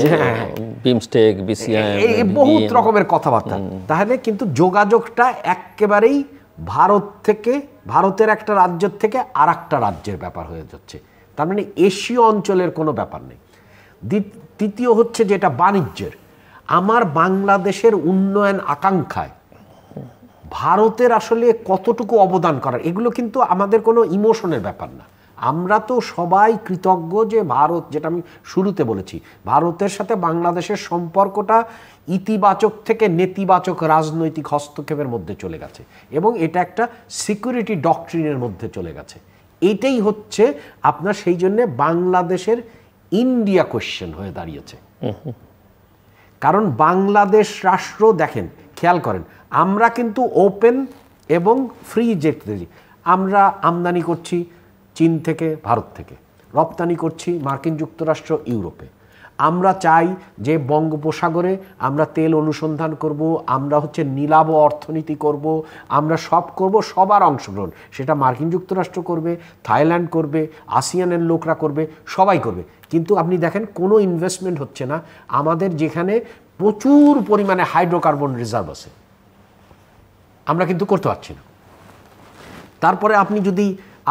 বিমস্টেক, বিসিআইএম, বহুত রকমের কথাবার্তা। তাহলে কিন্তু যোগাযোগটা একেবারেই ভারত থেকে, ভারতের একটা রাজ্য থেকে আর একটা রাজ্যের ব্যাপার হয়ে যাচ্ছে। তার মানে এশীয় অঞ্চলের কোনো ব্যাপার নেই। তৃতীয় হচ্ছে যেটা বাণিজ্যের, আমার বাংলাদেশের উন্নয়ন আকাঙ্ক্ষায় ভারতের আসলে কতটুকু অবদান করার, এগুলো কিন্তু আমাদের কোনো ইমোশনের ব্যাপার না। আমরা তো সবাই কৃতজ্ঞ যে ভারত, যেটা আমি শুরুতে বলেছি, ভারতের সাথে বাংলাদেশের সম্পর্কটা ইতিবাচক থেকে নেতিবাচক রাজনৈতিক হস্তক্ষেপের মধ্যে চলে গেছে এবং এটা একটা সিকিউরিটি ডক্ট্রিনের মধ্যে চলে গেছে। এটাই হচ্ছে আপনার সেই জন্যে বাংলাদেশের ইন্ডিয়া কোয়েশ্চেন হয়ে দাঁড়িয়েছে। কারণ বাংলাদেশ রাষ্ট্র দেখেন, খেয়াল করেন, আমরা কিন্তু ওপেন এবং ফ্রি যেতে, আমরা আমদানি করছি চীন থেকে, ভারত থেকে, রপ্তানি করছি মার্কিন যুক্তরাষ্ট্র, ইউরোপে। আমরা চাই যে বঙ্গোপসাগরে আমরা তেল অনুসন্ধান করব, আমরা হচ্ছে নীলাভ অর্থনীতি করব, আমরা সব করব, সবার অংশগ্রহণ, সেটা মার্কিন যুক্তরাষ্ট্র করবে, থাইল্যান্ড করবে, আসিয়ানের লোকরা করবে, সবাই করবে। কিন্তু আপনি দেখেন কোনো ইনভেস্টমেন্ট হচ্ছে না আমাদের যেখানে প্রচুর পরিমাণে হাইড্রোকার্বন রিজার্ভ আছে, আমরা কিন্তু করতে পারছি না। তারপরে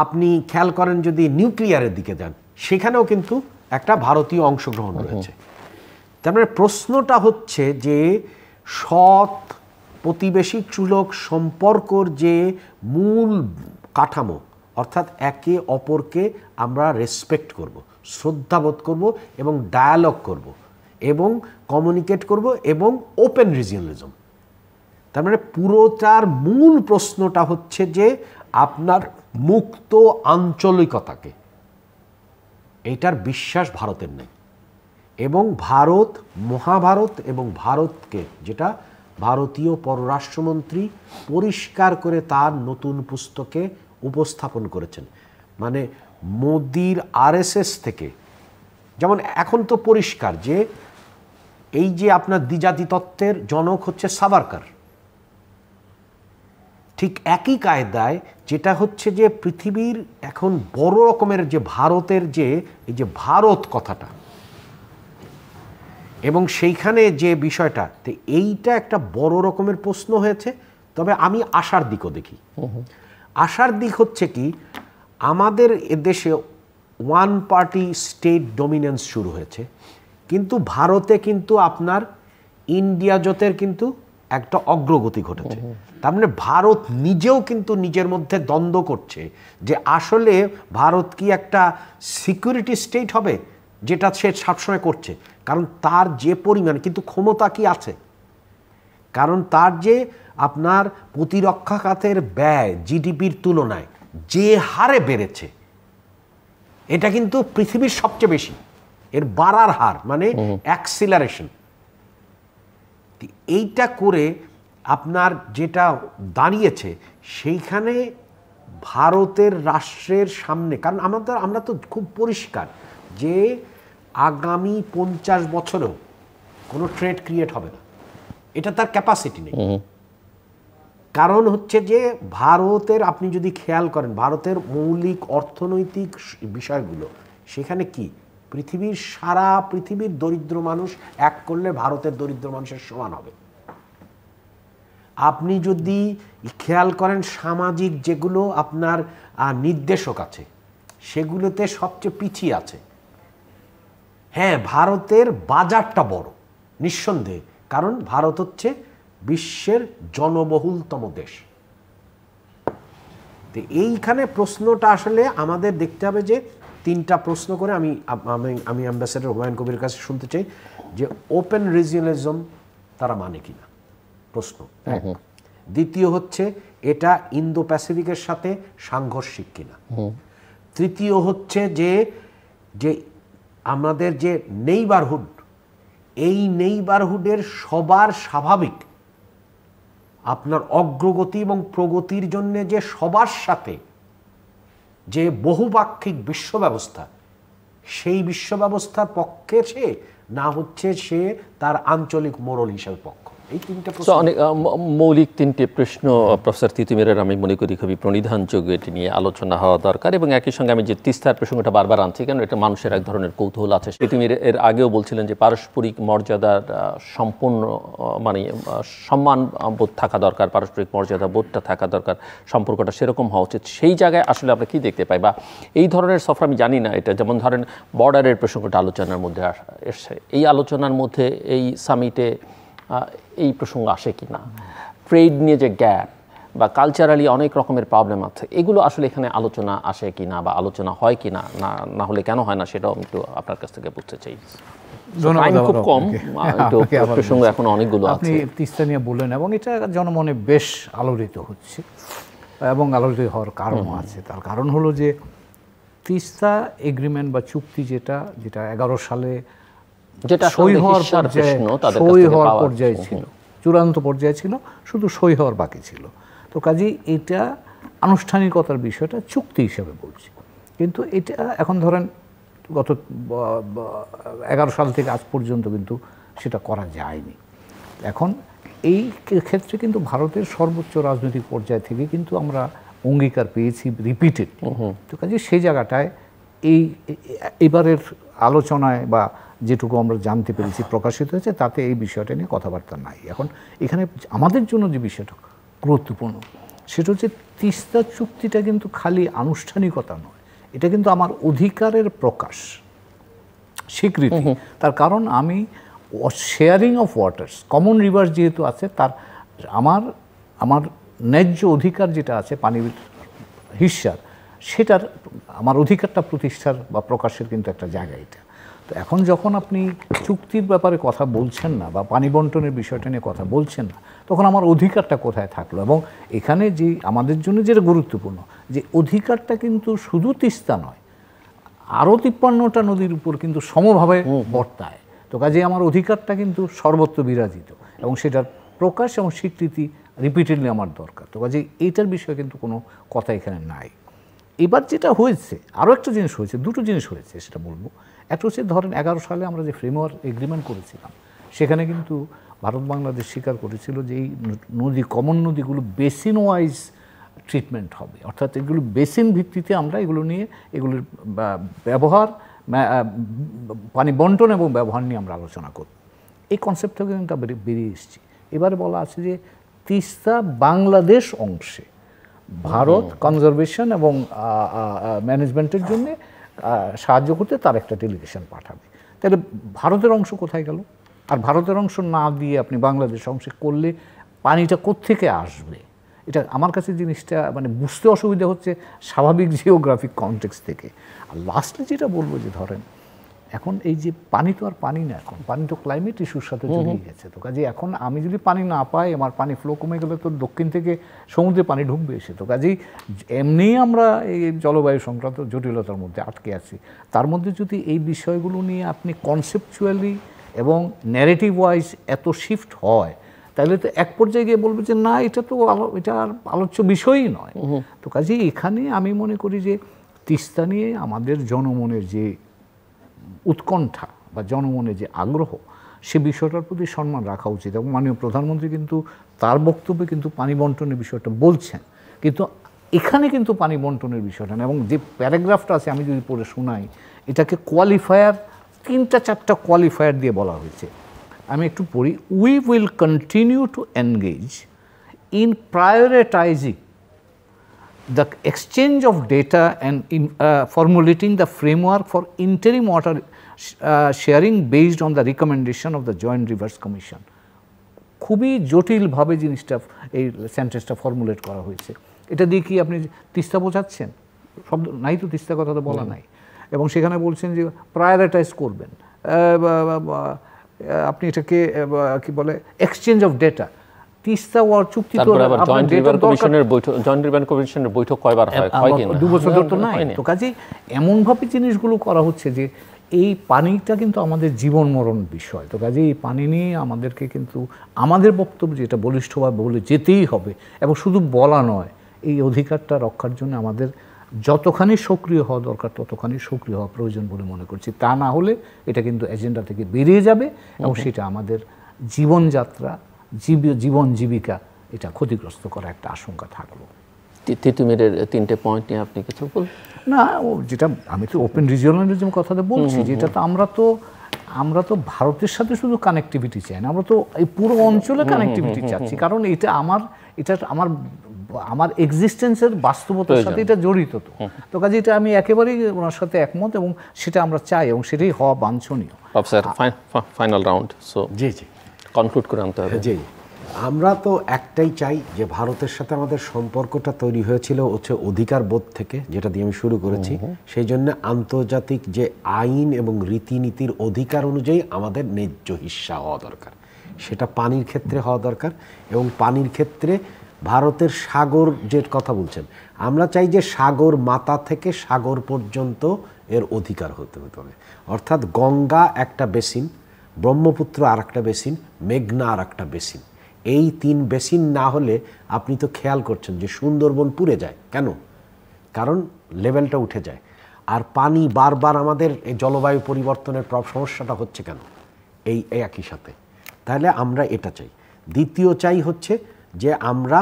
আপনি খেয়াল করেন, যদি নিউক্লিয়ারের দিকে যান, সেখানেও কিন্তু একটা ভারতীয় অংশগ্রহণ রয়েছে। তার মানে প্রশ্নটা হচ্ছে যে সৎ প্রতিবেশী সুলভ সম্পর্কর যে মূল কাঠামো, অর্থাৎ একে অপরকে আমরা রেসপেক্ট করব, শ্রদ্ধাবোধ করব এবং ডায়ালগ করব এবং কমিউনিকেট করব এবং ওপেন রিজিয়নালিজম। তার মানে পুরোটার মূল প্রশ্নটা হচ্ছে যে আপনার মুক্ত আঞ্চলিকতাকে, এইটার বিশ্বাস ভারতের নেই। এবং ভারত, মহাভারত এবং ভারতকে, যেটা ভারতীয় পররাষ্ট্রমন্ত্রী পরিষ্কার করে তার নতুন পুস্তকে উপস্থাপন করেছেন, মানে মোদির আরএসএস থেকে, যেমন এখন তো পরিষ্কার যে এই যে আপনার দ্বিজাতি তত্ত্বের জনক হচ্ছে সাভারকার, ঠিক একই কায়দায় যেটা হচ্ছে যে পৃথিবীর এখন বড় রকমের যে ভারতের যে এই যে ভারত কথাটা এবং সেইখানে যে বিষয়টা, তো এইটা একটা বড় রকমের প্রশ্ন হয়েছে। তবে আমি আশার দিকও দেখি। আশার দিক হচ্ছে কি, আমাদের এদেশে ওয়ান পার্টি স্টেট ডমিনেন্স শুরু হয়েছে, কিন্তু ভারতে কিন্তু আপনার ইন্ডিয়া জোটের কিন্তু একটা অগ্রগতি ঘটেছে। তার মানে ভারত নিজেও কিন্তু নিজের মধ্যে দ্বন্দ্ব করছে যে আসলে ভারত কি একটা সিকিউরিটি স্টেট হবে, যেটা সে সবসময় করছে, কারণ তার যে পরিমাণ কিন্তু ক্ষমতা কি আছে, কারণ তার যে আপনার প্রতিরক্ষা খাতের ব্যয় জিডিপির তুলনায় যে হারে বেড়েছে, এটা কিন্তু পৃথিবীর সবচেয়ে বেশি, এর বাড়ার হার মানে অ্যাক্সিলারেশন। এইটা করে আপনার যেটা দাঁড়িয়েছে সেইখানে ভারতের রাষ্ট্রের সামনে, কারণ আমরা তো খুব পরিষ্কার যে আগামী 50 বছরেও কোনো ট্রেড ক্রিয়েট হবে না, এটা তার ক্যাপাসিটি নেই। কারণ হচ্ছে যে ভারতের, আপনি যদি খেয়াল করেন ভারতের মৌলিক অর্থনৈতিক বিষয়গুলো, সেখানে কি সারা পৃথিবীর দরিদ্র মানুষ এক করলে ভারতের দরিদ্র মানুষের সমান হবে। আপনি যদি খেয়াল করেন সামাজিক যেগুলো আপনার নির্দেশক আছে, সেগুলোতে সবচেয়ে পিছিয়ে আছে। হ্যাঁ, ভারতের বাজারটা বড় নিঃসন্দেহে, কারণ ভারত হচ্ছে বিশ্বের জনবহুলতম দেশ। তো এইখানে প্রশ্নটা আসলে আমাদের দেখতে হবে যে তিনটা প্রশ্ন করে আমি অ্যাম্বাসেডর হুমায়ুন কবিরের কাছে শুনতে চাই যে ওপেন রিজিয়নালিজম তারা মানে কিনা, প্রশ্ন। দ্বিতীয় হচ্ছে এটা ইন্দো প্যাসিফিকের সাথে সাংঘর্ষিক কিনা। তৃতীয় হচ্ছে যে আমাদের যে নেইবারহুড, এই নেইবারহুডের সবার স্বাভাবিক আপনার অগ্রগতি এবং প্রগতির জন্য যে সবার সাথে যে বহুপাক্ষিক বিশ্ব ব্যবস্থা, সেই বিশ্ব ব্যবস্থার পক্ষে সে না হচ্ছে সে তার আঞ্চলিক মোড়ল হিসেবে পক্ষ। এই তিনটা প্রশ্ন, অনেক মৌলিক তিনটে প্রশ্ন প্রফেসর তিতুমিরের আমি মনে করি খুবই প্রণিধানযোগ্য, এটি নিয়ে আলোচনা হওয়া দরকার। এবং একই সঙ্গে আমি যে তিস্তার প্রসঙ্গটা বারবার আনছি কেন, এটা মানুষের এক ধরনের কৌতূহল আছে। তিতুমির এর আগেও বলছিলেন যে পারস্পরিক মর্যাদার সম্পূর্ণ মানে সম্মানবোধ থাকা দরকার, পারস্পরিক মর্যাদা বোধটা থাকা দরকার, সম্পর্কটা সেরকম হওয়া উচিত। সেই জায়গায় আসলে আমরা কি দেখতে পাই, বা এই ধরনের সফর আমি জানি না, এটা যেমন ধরেন বর্ডারের প্রসঙ্গটা আলোচনার মধ্যে এসছে, এই আলোচনার মধ্যে এই সামিটে এই প্রসঙ্গ আসে কি না, ট্রেড নিয়ে যে গ্যাপ বা কালচারালি অনেক রকমের প্রবলেম আছে, এগুলো আসলে এখানে আলোচনা আসে কি না বা আলোচনা হয় কি না, না হলে কেন হয় না, সেটাও আমি একটু আপনার কাছ থেকে বুঝতে চাই। খুব কম, প্রসঙ্গ এখন অনেকগুলো আছে। আপনি তিস্তা নিয়ে বললেন এবং এটা জনমনে বেশ আলোড়িত হচ্ছে এবং আলোড়িত হওয়ার কারণও আছে। তার কারণ হলো যে তিস্তা এগ্রিমেন্ট বা চুক্তি যেটা 11 সালে সই হওয়ার পর্যায়ে ছিল, চূড়ান্ত পর্যায়ে ছিল, শুধু সই হওয়ার বাকি ছিল। তো কাজেই এটা আনুষ্ঠানিকতার বিষয়টা চুক্তি হিসেবে বলছি, কিন্তু এটা এখন ধরেন গত 11 সাল থেকে আজ পর্যন্ত কিন্তু সেটা করা যায়নি। এখন এই ক্ষেত্রে কিন্তু ভারতের সর্বোচ্চ রাজনৈতিক পর্যায় থেকে কিন্তু আমরা অঙ্গীকার পেয়েছি রিপিটেড। তো কাজে সেই জায়গাটায় এবারের আলোচনায় বা যেটুকু আমরা জানতে পেরেছি প্রকাশিত হয়েছে তাতে এই বিষয়টা নিয়ে কথাবার্তা নাই। এখন এখানে আমাদের জন্য যে বিষয়টা গুরুত্বপূর্ণ সেটা হচ্ছে তিস্তা চুক্তিটা কিন্তু খালি আনুষ্ঠানিকতা নয়, এটা কিন্তু আমার অধিকারের প্রকাশ, স্বীকৃতি। তার কারণ আমি sharing of waters, common river যেহেতু আছে, তার আমার ন্যায্য অধিকার যেটা আছে পানির হিস্যার, সেটার আমার অধিকারটা প্রতিষ্ঠার বা প্রকাশের কিন্তু একটা জায়গা এটা। তো এখন যখন আপনি চুক্তির ব্যাপারে কথা বলছেন না বা পানি বন্টনের বিষয়টা নিয়ে কথা বলছেন না, তখন আমার অধিকারটা কোথায় থাকলো? এবং এখানে যে আমাদের জন্য যেটা গুরুত্বপূর্ণ, যে অধিকারটা কিন্তু শুধু তিস্তা নয়, আরও 53টা নদীর উপর কিন্তু সমভাবে বর্তায়। তো কাজে আমার অধিকারটা কিন্তু সর্বত্র বিরাজিত এবং সেটার প্রকাশ এবং স্বীকৃতি রিপিটেডলি আমার দরকার। তো কাজে এইটার বিষয়ে কিন্তু কোনো কথা এখানে নাই। এবার যেটা হয়েছে, আরও একটা জিনিস হয়েছে, দুটো জিনিস হয়েছে সেটা বলবো। একটা হচ্ছে ধরেন 11 সালে আমরা যে ফ্রেমওয়ার্ক এগ্রিমেন্ট করেছিলাম, সেখানে কিন্তু ভারত বাংলাদেশ স্বীকার করেছিল যে এই কমন নদীগুলো বেসিন ওয়াইজ ট্রিটমেন্ট হবে, অর্থাৎ এগুলো বেসিন ভিত্তিতে আমরা এগুলো নিয়ে এগুলোর ব্যবহার, পানি বন্টন এবং ব্যবহার নিয়ে আমরা আলোচনা করব। এই কনসেপ্ট থেকে কিন্তু বেরিয়ে এসেছি। এবারে বলা আছে যে তিস্তা বাংলাদেশ অংশে ভারত কনজারভেশন এবং ম্যানেজমেন্টের জন্য সাহায্য করতে তার একটা ডেলিগেশন পাঠাবে। তাহলে ভারতের অংশ কোথায় গেল? আর ভারতের অংশ না দিয়ে আপনি বাংলাদেশ অংশে করলে পানিটা কোত্থেকে আসবে? এটা আমার কাছে জিনিসটা মানে বুঝতে অসুবিধা হচ্ছে স্বাভাবিক জিওগ্রাফিক কনটেক্সট থেকে। আর লাস্টলি যেটা বলবো যে ধরেন এখন এই যে পানি তো আর পানি না, এখন পানি তো ক্লাইমেট ইস্যুর সাথে জড়িয়ে গেছে। তো কাজে এখন আমি যদি পানি না পাই, আমার পানি ফ্লো কমে গেলে তো দক্ষিণ থেকে সমুদ্রে পানি ঢুকবে এসে। তো কাজেই এমনিই আমরা এই জলবায়ু সংক্রান্ত জটিলতার মধ্যে আটকে আছি। তার মধ্যে যদি এই বিষয়গুলো নিয়ে আপনি কনসেপচুয়ালি এবং ন্যারেটিভ ওয়াইজ এত শিফট হয়, তাহলে তো এক পর্যায়ে গিয়ে বলবে যে না, এটা তো এটা আর আলোচ্য বিষয়ই নয়। তো কাজেই এখানে আমি মনে করি যে তিস্তা নিয়ে আমাদের জনমনের যে উৎকণ্ঠা বা জনমনে যে আগ্রহ, সে বিষয়টার প্রতি সম্মান রাখা উচিত। এবং মাননীয় প্রধানমন্ত্রী কিন্তু তার বক্তব্যে কিন্তু পানি বন্টনের বিষয়টা বলছেন, কিন্তু এখানে কিন্তু পানি বন্টনের বিষয়টা না। এবং যে প্যারাগ্রাফটা আছে আমি যদি পড়ে শোনাই, এটাকে কোয়ালিফায়ার 3-4টা কোয়ালিফায়ার দিয়ে বলা হয়েছে। আমি একটু পড়ি। We will continue to engage in prioritising the exchange of data and in formulating the framework for interim water sharing based on the recommendation of the Joint Rivers Commission. খুবই জটিলভাবে জিনিসটা, এই সেন্টেন্সটা ফর্মুলেট করা হয়েছে। এটা দিয়ে কি আপনি তিস্তা বোঝাচ্ছেন? শব্দ নাই তো, তিস্তা কথা তো বলা নাই। এবং সেখানে বলছেন যে প্রায়োরিটাইজ করবেন, আপনি এটাকে কি বলে এক্সচেঞ্জ অফ ডেটা। তিস্তা ওয়ার চুক্তি তো জয়েন্ট রিভার কমিশনের বৈঠক কয়বার হয়? 2 বছর ধরে তো নাই। তো কাজেই এমনভাবে জিনিসগুলো করা হচ্ছে যে এই পানিটা কিন্তু আমাদের জীবন মরণ বিষয়। তো কাজেই এই পানি নিয়ে আমাদেরকে কিন্তু আমাদের বক্তব্য যেটা বলিষ্ঠভাবে বলে যেতেই হবে, এবং শুধু বলা নয়, এই অধিকারটা রক্ষার জন্য আমাদের যতখানি সক্রিয় হওয়া দরকার ততখানি সক্রিয় হওয়া প্রয়োজন বলে মনে করছি। তা না হলে এটা কিন্তু এজেন্ডা থেকে বেরিয়ে যাবে এবং সেটা আমাদের জীবনযাত্রা, জীবন জীবিকা এটা ক্ষতিগ্রস্ত করার একটা আশঙ্কা থাকলো। তিতুমিরের 3টে পয়েন্ট নিয়ে আপনি কিছু বলুন। না, যেটা আমি তো ওপেন রিজিওনালিজম কথাটা বলছি, যেটা তো আমরা তো ভারতের সাথে শুধু কানেক্টিভিটি চাই না, আমরা তো এই পুরো অঞ্চলে কানেক্টিভিটি চাচ্ছি, কারণ এটা আমার এক্সিস্টেন্সের বাস্তবতার সাথে এটা জড়িত। তো কাজে এটা আমি একেবারেই ওনার সাথে একমত, এবং সেটা আমরা চাই এবং সেটাই হওয়া বাঞ্ছনীয়। ফাইনাল রাউন্ড, সো জি কনক্লুড করে আনতে হবে। জি, আমরা তো একটাই চাই যে ভারতের সাথে আমাদের সম্পর্কটা তৈরি হয়েছিল হচ্ছে অধিকার বোধ থেকে, যেটা দিয়ে আমি শুরু করেছি। সেই জন্য আন্তর্জাতিক যে আইন এবং রীতিনীতির অধিকার অনুযায়ী আমাদের ন্যায্য হিস্সা হওয়া দরকার, সেটা পানির ক্ষেত্রে হওয়া দরকার। এবং পানির ক্ষেত্রে ভারতের সাগর যে কথা বলছেন, আমরা চাই যে সাগর মাথা থেকে সাগর পর্যন্ত এর অধিকার হতে হবে। অর্থাৎ গঙ্গা একটা বেসিন, ব্রহ্মপুত্র আর একটা বেসিন, মেঘনা আর একটা বেসিন। এই 3 বেসিন না হলে আপনি তো খেয়াল করছেন যে সুন্দরবন পুড়ে যায় কেন? কারণ লেভেলটা উঠে যায়। আর পানি বারবার আমাদের এই জলবায়ু পরিবর্তনের সমস্যাটা হচ্ছে কেন? এই একই সাথে। তাহলে আমরা এটা চাই। দ্বিতীয় চাই হচ্ছে যে আমরা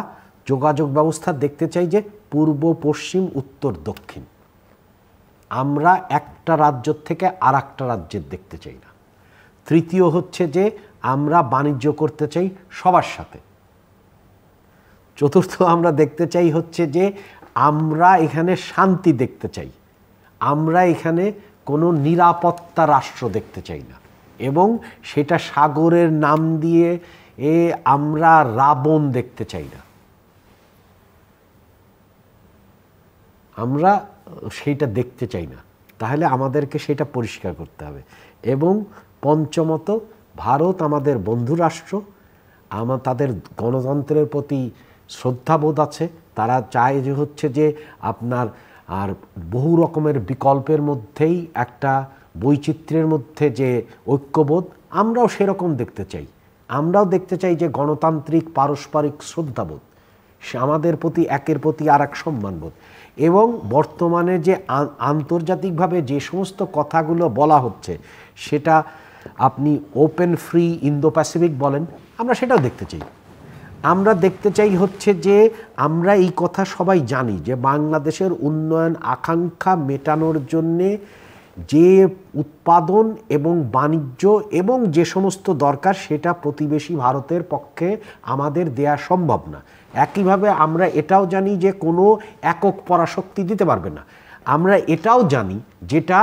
যোগাযোগ ব্যবস্থা দেখতে চাই যে পূর্ব পশ্চিম উত্তর দক্ষিণ। আমরা একটা রাজ্য থেকে আর একটা রাজ্যের দেখতে চাই না। তৃতীয় হচ্ছে যে আমরা বাণিজ্য করতে চাই সবার সাথে। চতুর্থ আমরা দেখতে চাই হচ্ছে যে আমরা এখানে শান্তি দেখতে চাই, আমরা এখানে কোনো নিরাপত্তা রাষ্ট্র দেখতে চাই না, এবং সেটা সাগরের নাম দিয়ে আমরা রাবণ দেখতে চাই না, আমরা সেইটা দেখতে চাই না। তাহলে আমাদেরকে সেটা পরিষ্কার করতে হবে। এবং পঞ্চমত, ভারত আমাদের বন্ধু রাষ্ট্র, তাদের গণতন্ত্রের প্রতি শ্রদ্ধাবোধ আছে। তারা চায় যে হচ্ছে যে আপনার আর বহু রকমের বিকল্পের মধ্যেই একটা বৈচিত্র্যের মধ্যে যে ঐক্যবোধ, আমরাও সেরকম দেখতে চাই। আমরাও দেখতে চাই যে গণতান্ত্রিক পারস্পরিক শ্রদ্ধাবোধ, সে আমাদের প্রতি একের প্রতি আর এক সম্মানবোধ। এবং বর্তমানে যে আন্তর্জাতিকভাবে যে সমস্ত কথাগুলো বলা হচ্ছে, সেটা আপনি ওপেন ফ্রি ইন্দো প্যাসিফিক বলেন, আমরা সেটাও দেখতে চাই। আমরা দেখতে চাই হচ্ছে যে আমরা এই কথা সবাই জানি যে বাংলাদেশের উন্নয়ন আকাঙ্ক্ষা মেটানোর জন্যে যে উৎপাদন এবং বাণিজ্য এবং যে সমস্ত দরকার, সেটা প্রতিবেশী ভারতের পক্ষে আমাদের দেয়া সম্ভব না। একইভাবে আমরা এটাও জানি যে কোনো একক পরাশক্তি দিতে পারবে না। আমরা এটাও জানি, যেটা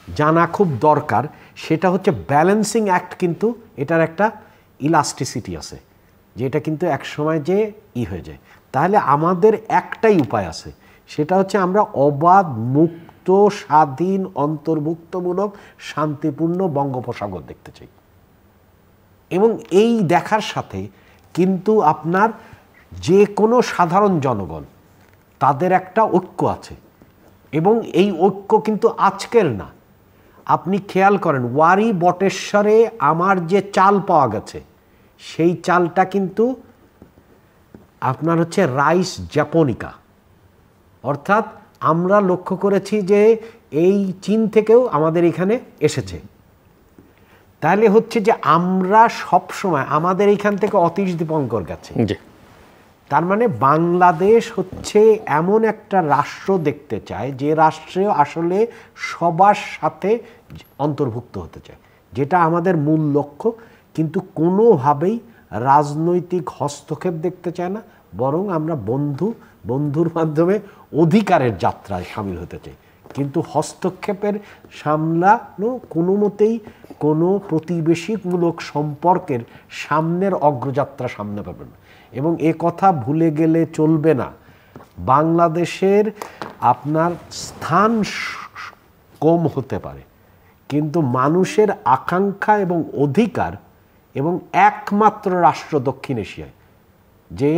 জানা খুব দরকার, সেটা হচ্ছে ব্যালেন্সিং অ্যাক্ট, কিন্তু এটার একটা ইলাস্টিসিটি আছে, যেটা কিন্তু এক সময় যে হয়ে যায়। তাহলে আমাদের একটাই উপায় আছে, সেটা হচ্ছে আমরা অবাধ, মুক্ত, স্বাধীন, অন্তর্ভুক্তমূলক, শান্তিপূর্ণ বঙ্গোপসাগর দেখতে চাই। এবং এই দেখার সাথে কিন্তু আপনার যে কোনো সাধারণ জনগণ, তাদের একটা ঐক্য আছে, এবং এই ঐক্য কিন্তু আজকের না। আপনি খেয়াল করেন, ওয়ারি বটেশ্বরে আমার যে চাল পাওয়া গেছে, সেই চালটা কিন্তু আপনার হচ্ছে রাইস জাপোনিকা। অর্থাৎ আমরা লক্ষ্য করেছি যে এই চীন থেকেও আমাদের এখানে এসেছে। তাহলে হচ্ছে যে আমরা সবসময় আমাদের এখান থেকে অতীশ দীপঙ্কর গেছে। তার মানে বাংলাদেশ হচ্ছে এমন একটা রাষ্ট্র দেখতে চায়, যে রাষ্ট্রে আসলে সবার সাথে অন্তর্ভুক্ত হতে চায়, যেটা আমাদের মূল লক্ষ্য। কিন্তু কোনোভাবেই রাজনৈতিক হস্তক্ষেপ দেখতে চায় না, বরং আমরা বন্ধুর মাধ্যমে অধিকারের যাত্রায় সামিল হতে চাই। কিন্তু হস্তক্ষেপের সামলানো কোনো মতেই কোনো প্রতিবেশীমূলক সম্পর্কের সামনের অগ্রযাত্রা সামনে পাবে না। এবং এ কথা ভুলে গেলে চলবে না, বাংলাদেশের আপনার স্থান কম হতে পারে, কিন্তু মানুষের আকাঙ্ক্ষা এবং অধিকার এবং একমাত্র রাষ্ট্র দক্ষিণ এশিয়ায় যে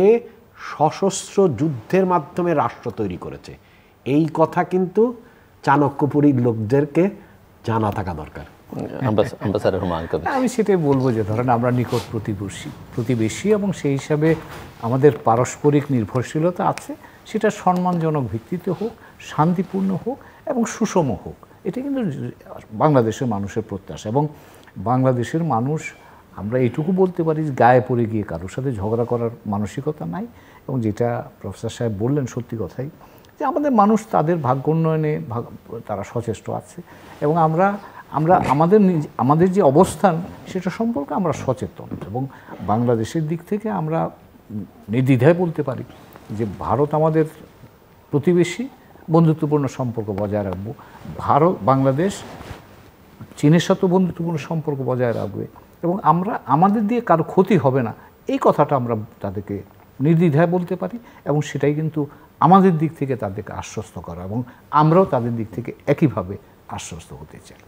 সশস্ত্র যুদ্ধের মাধ্যমে রাষ্ট্র তৈরি করেছে, এই কথা কিন্তু চাণক্যপুরীর লোকদেরকে জানা থাকা দরকার। অ্যাম্বাসাডর হুমায়ুন কবির, আমি সেটাই বলবো যে ধরেন আমরা নিকট প্রতিবেশী এবং সেই হিসাবে আমাদের পারস্পরিক নির্ভরশীলতা আছে, সেটা সম্মানজনক ভিত্তিতে হোক, শান্তিপূর্ণ হোক এবং সুষম হোক, এটা কিন্তু বাংলাদেশের মানুষের প্রত্যাশা। এবং বাংলাদেশের মানুষ, আমরা এইটুকু বলতে পারি যে গায়ে পড়ে গিয়ে কারোর সাথে ঝগড়া করার মানসিকতা নাই। এবং যেটা প্রফেসর সাহেব বললেন সত্যি কথাই, যে আমাদের মানুষ তাদের ভাগ্য উন্নয়নে তারা সচেষ্ট আছে এবং আমরা আমাদের যে অবস্থান সেটা সম্পর্কে আমরা সচেতন। এবং বাংলাদেশের দিক থেকে আমরা নির্দ্বিধায় বলতে পারি যে ভারত আমাদের প্রতিবেশী, বন্ধুত্বপূর্ণ সম্পর্ক বজায় রাখবো। বাংলাদেশ চীনের সাথে বন্ধুত্বপূর্ণ সম্পর্ক বজায় রাখবে এবং আমাদের দিয়ে কারো ক্ষতি হবে না, এই কথাটা আমরা তাদেরকে নির্দ্বিধায় বলতে পারি। এবং সেটাই কিন্তু আমাদের দিক থেকে তাদেরকে আশ্বস্ত করা, এবং আমরাও তাদের দিক থেকে একইভাবে আশ্বস্ত হতে চাই।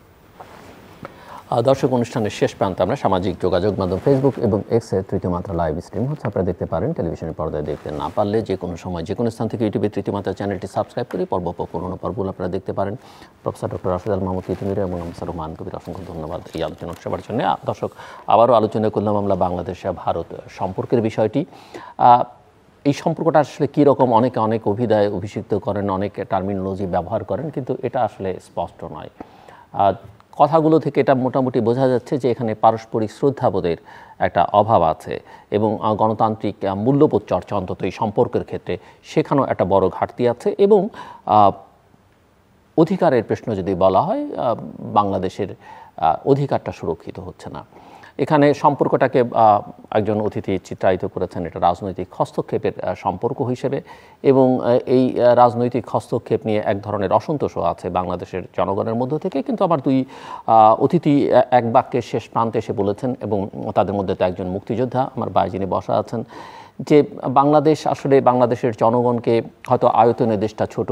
দর্শক, অনুষ্ঠানের শেষ প্রান্তে আমরা সামাজিক যোগাযোগ মাধ্যম ফেসবুক এবং এক্সে তৃতীয় মাত্রা লাইভ স্ট্রিম হচ্ছে, আপনারা দেখতে পারেন। টেলিভিশনের পর্দায় দেখতে না পারলে যে কোনো সময় যে কোনো স্থান থেকে ইউটিউবে তৃতীয় মাত্রা চ্যানেলটি সাবস্ক্রাইব করে পুরোনো পর্বগুলো আপনারা দেখতে পারেন। প্রফেসর ডক্টর রাশেদ আল মাহমুদ তিতুমির এবং অ্যাম্বাসাডর হুমায়ুন কবির, অসংখ্য ধন্যবাদ এই আলোচনা সবার জন্য। দর্শক, আবারও আলোচনা করলাম আমরা বাংলাদেশ ভারত সম্পর্কের বিষয়টি। এই সম্পর্কটা আসলে কীরকম, অনেকে অনেক অভিষিক্ত করেন, অনেক টার্মিনোলজি ব্যবহার করেন, কিন্তু এটা আসলে স্পষ্ট নয়। কথাগুলো থেকে এটা মোটামুটি বোঝা যাচ্ছে যে এখানে পারস্পরিক শ্রদ্ধাবোধের একটা অভাব আছে এবং গণতান্ত্রিক মূল্যবোধ চর্চা অন্তত এই সম্পর্কের ক্ষেত্রে সেখানেও একটা বড় ঘাটতি আছে। এবং অধিকারের প্রশ্ন যদি বলা হয়, বাংলাদেশের অধিকারটা সুরক্ষিত হচ্ছে না। এখানে সম্পর্কটাকে একজন অতিথি চিত্রায়িত করেছেন এটা রাজনৈতিক হস্তক্ষেপের সম্পর্ক হিসেবে, এবং এই রাজনৈতিক হস্তক্ষেপ নিয়ে এক ধরনের অসন্তোষও আছে বাংলাদেশের জনগণের মধ্য থেকে। কিন্তু আমার দুই অতিথি এক বাক্যে শেষ প্রান্তে এসে বলেছেন, এবং তাদের মধ্যে তো একজন মুক্তিযোদ্ধা আমার যিনি বসা আছেন, যে বাংলাদেশ আসলে বাংলাদেশের জনগণকে, হয়তো আয়তনে দেশটা ছোট,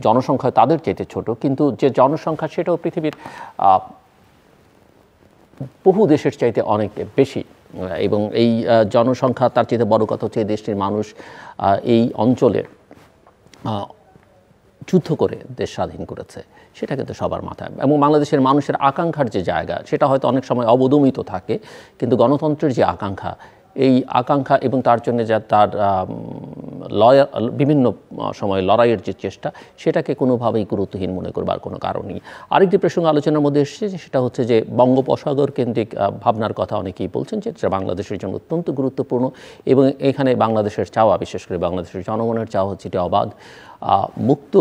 জনসংখ্যা তাদের চাইতে ছোট, কিন্তু যে জনসংখ্যা সেটাও পৃথিবীর বহু দেশের চাইতে অনেক বেশি। এবং এই জনসংখ্যা, তার চাইতে বড় কথা হচ্ছে এই দেশটির মানুষ এই অঞ্চলে যুদ্ধ করে দেশ স্বাধীন করেছে, সেটা কিন্তু সবার মাথায়। এবং বাংলাদেশের মানুষের আকাঙ্ক্ষার যে জায়গা, সেটা হয়তো অনেক সময় অবদমিত থাকে, কিন্তু গণতন্ত্রের যে আকাঙ্ক্ষা, এই আকাঙ্ক্ষা এবং তার জন্য যা তার বিভিন্ন সময় লড়াইয়ের যে চেষ্টা, সেটাকে কোনোভাবেই গুরুত্বহীন মনে করবার কোনো কারণ নেই। আরেকটি প্রসঙ্গ আলোচনার মধ্যে এসেছে, সেটা হচ্ছে যে বঙ্গোপসাগর কেন্দ্রিক ভাবনার কথা অনেকেই বলছেন, যে এটা বাংলাদেশের জন্য অত্যন্ত গুরুত্বপূর্ণ। এবং এখানে বাংলাদেশের চাওয়া, বিশেষ করে বাংলাদেশের জনগণের চাওয়া হচ্ছে এটি অবাধ, মুক্ত,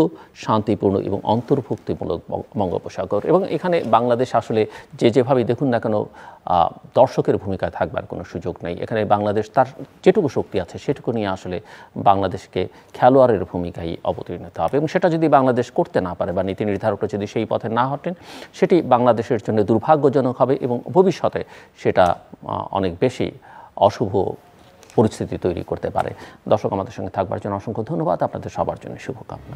শান্তিপূর্ণ এবং অন্তর্ভুক্তিমূলক বঙ্গোপসাগর। এবং এখানে বাংলাদেশ আসলে যেভাবেই দেখুন না কেন, দর্শকের ভূমিকায় থাকবার কোনো সুযোগ নেই। এখানে বাংলাদেশ তার যেটুকু শক্তি আছে সেটুকু নিয়ে আসলে বাংলাদেশকে খেলোয়াড়ের ভূমিকায় অবতীর্ণ হতে হবে। এবং সেটা যদি বাংলাদেশ করতে না পারে, বা নীতি নির্ধারকরা যদি সেই পথে না হাঁটেন, সেটি বাংলাদেশের জন্য দুর্ভাগ্যজনক হবে এবং ভবিষ্যতে সেটা অনেক বেশি অশুভ পরিস্থিতি তৈরি করতে পারে। দর্শক, আমাদের সঙ্গে থাকবার জন্য অসংখ্য ধন্যবাদ। আপনাদের সবার জন্য শুভকামনা।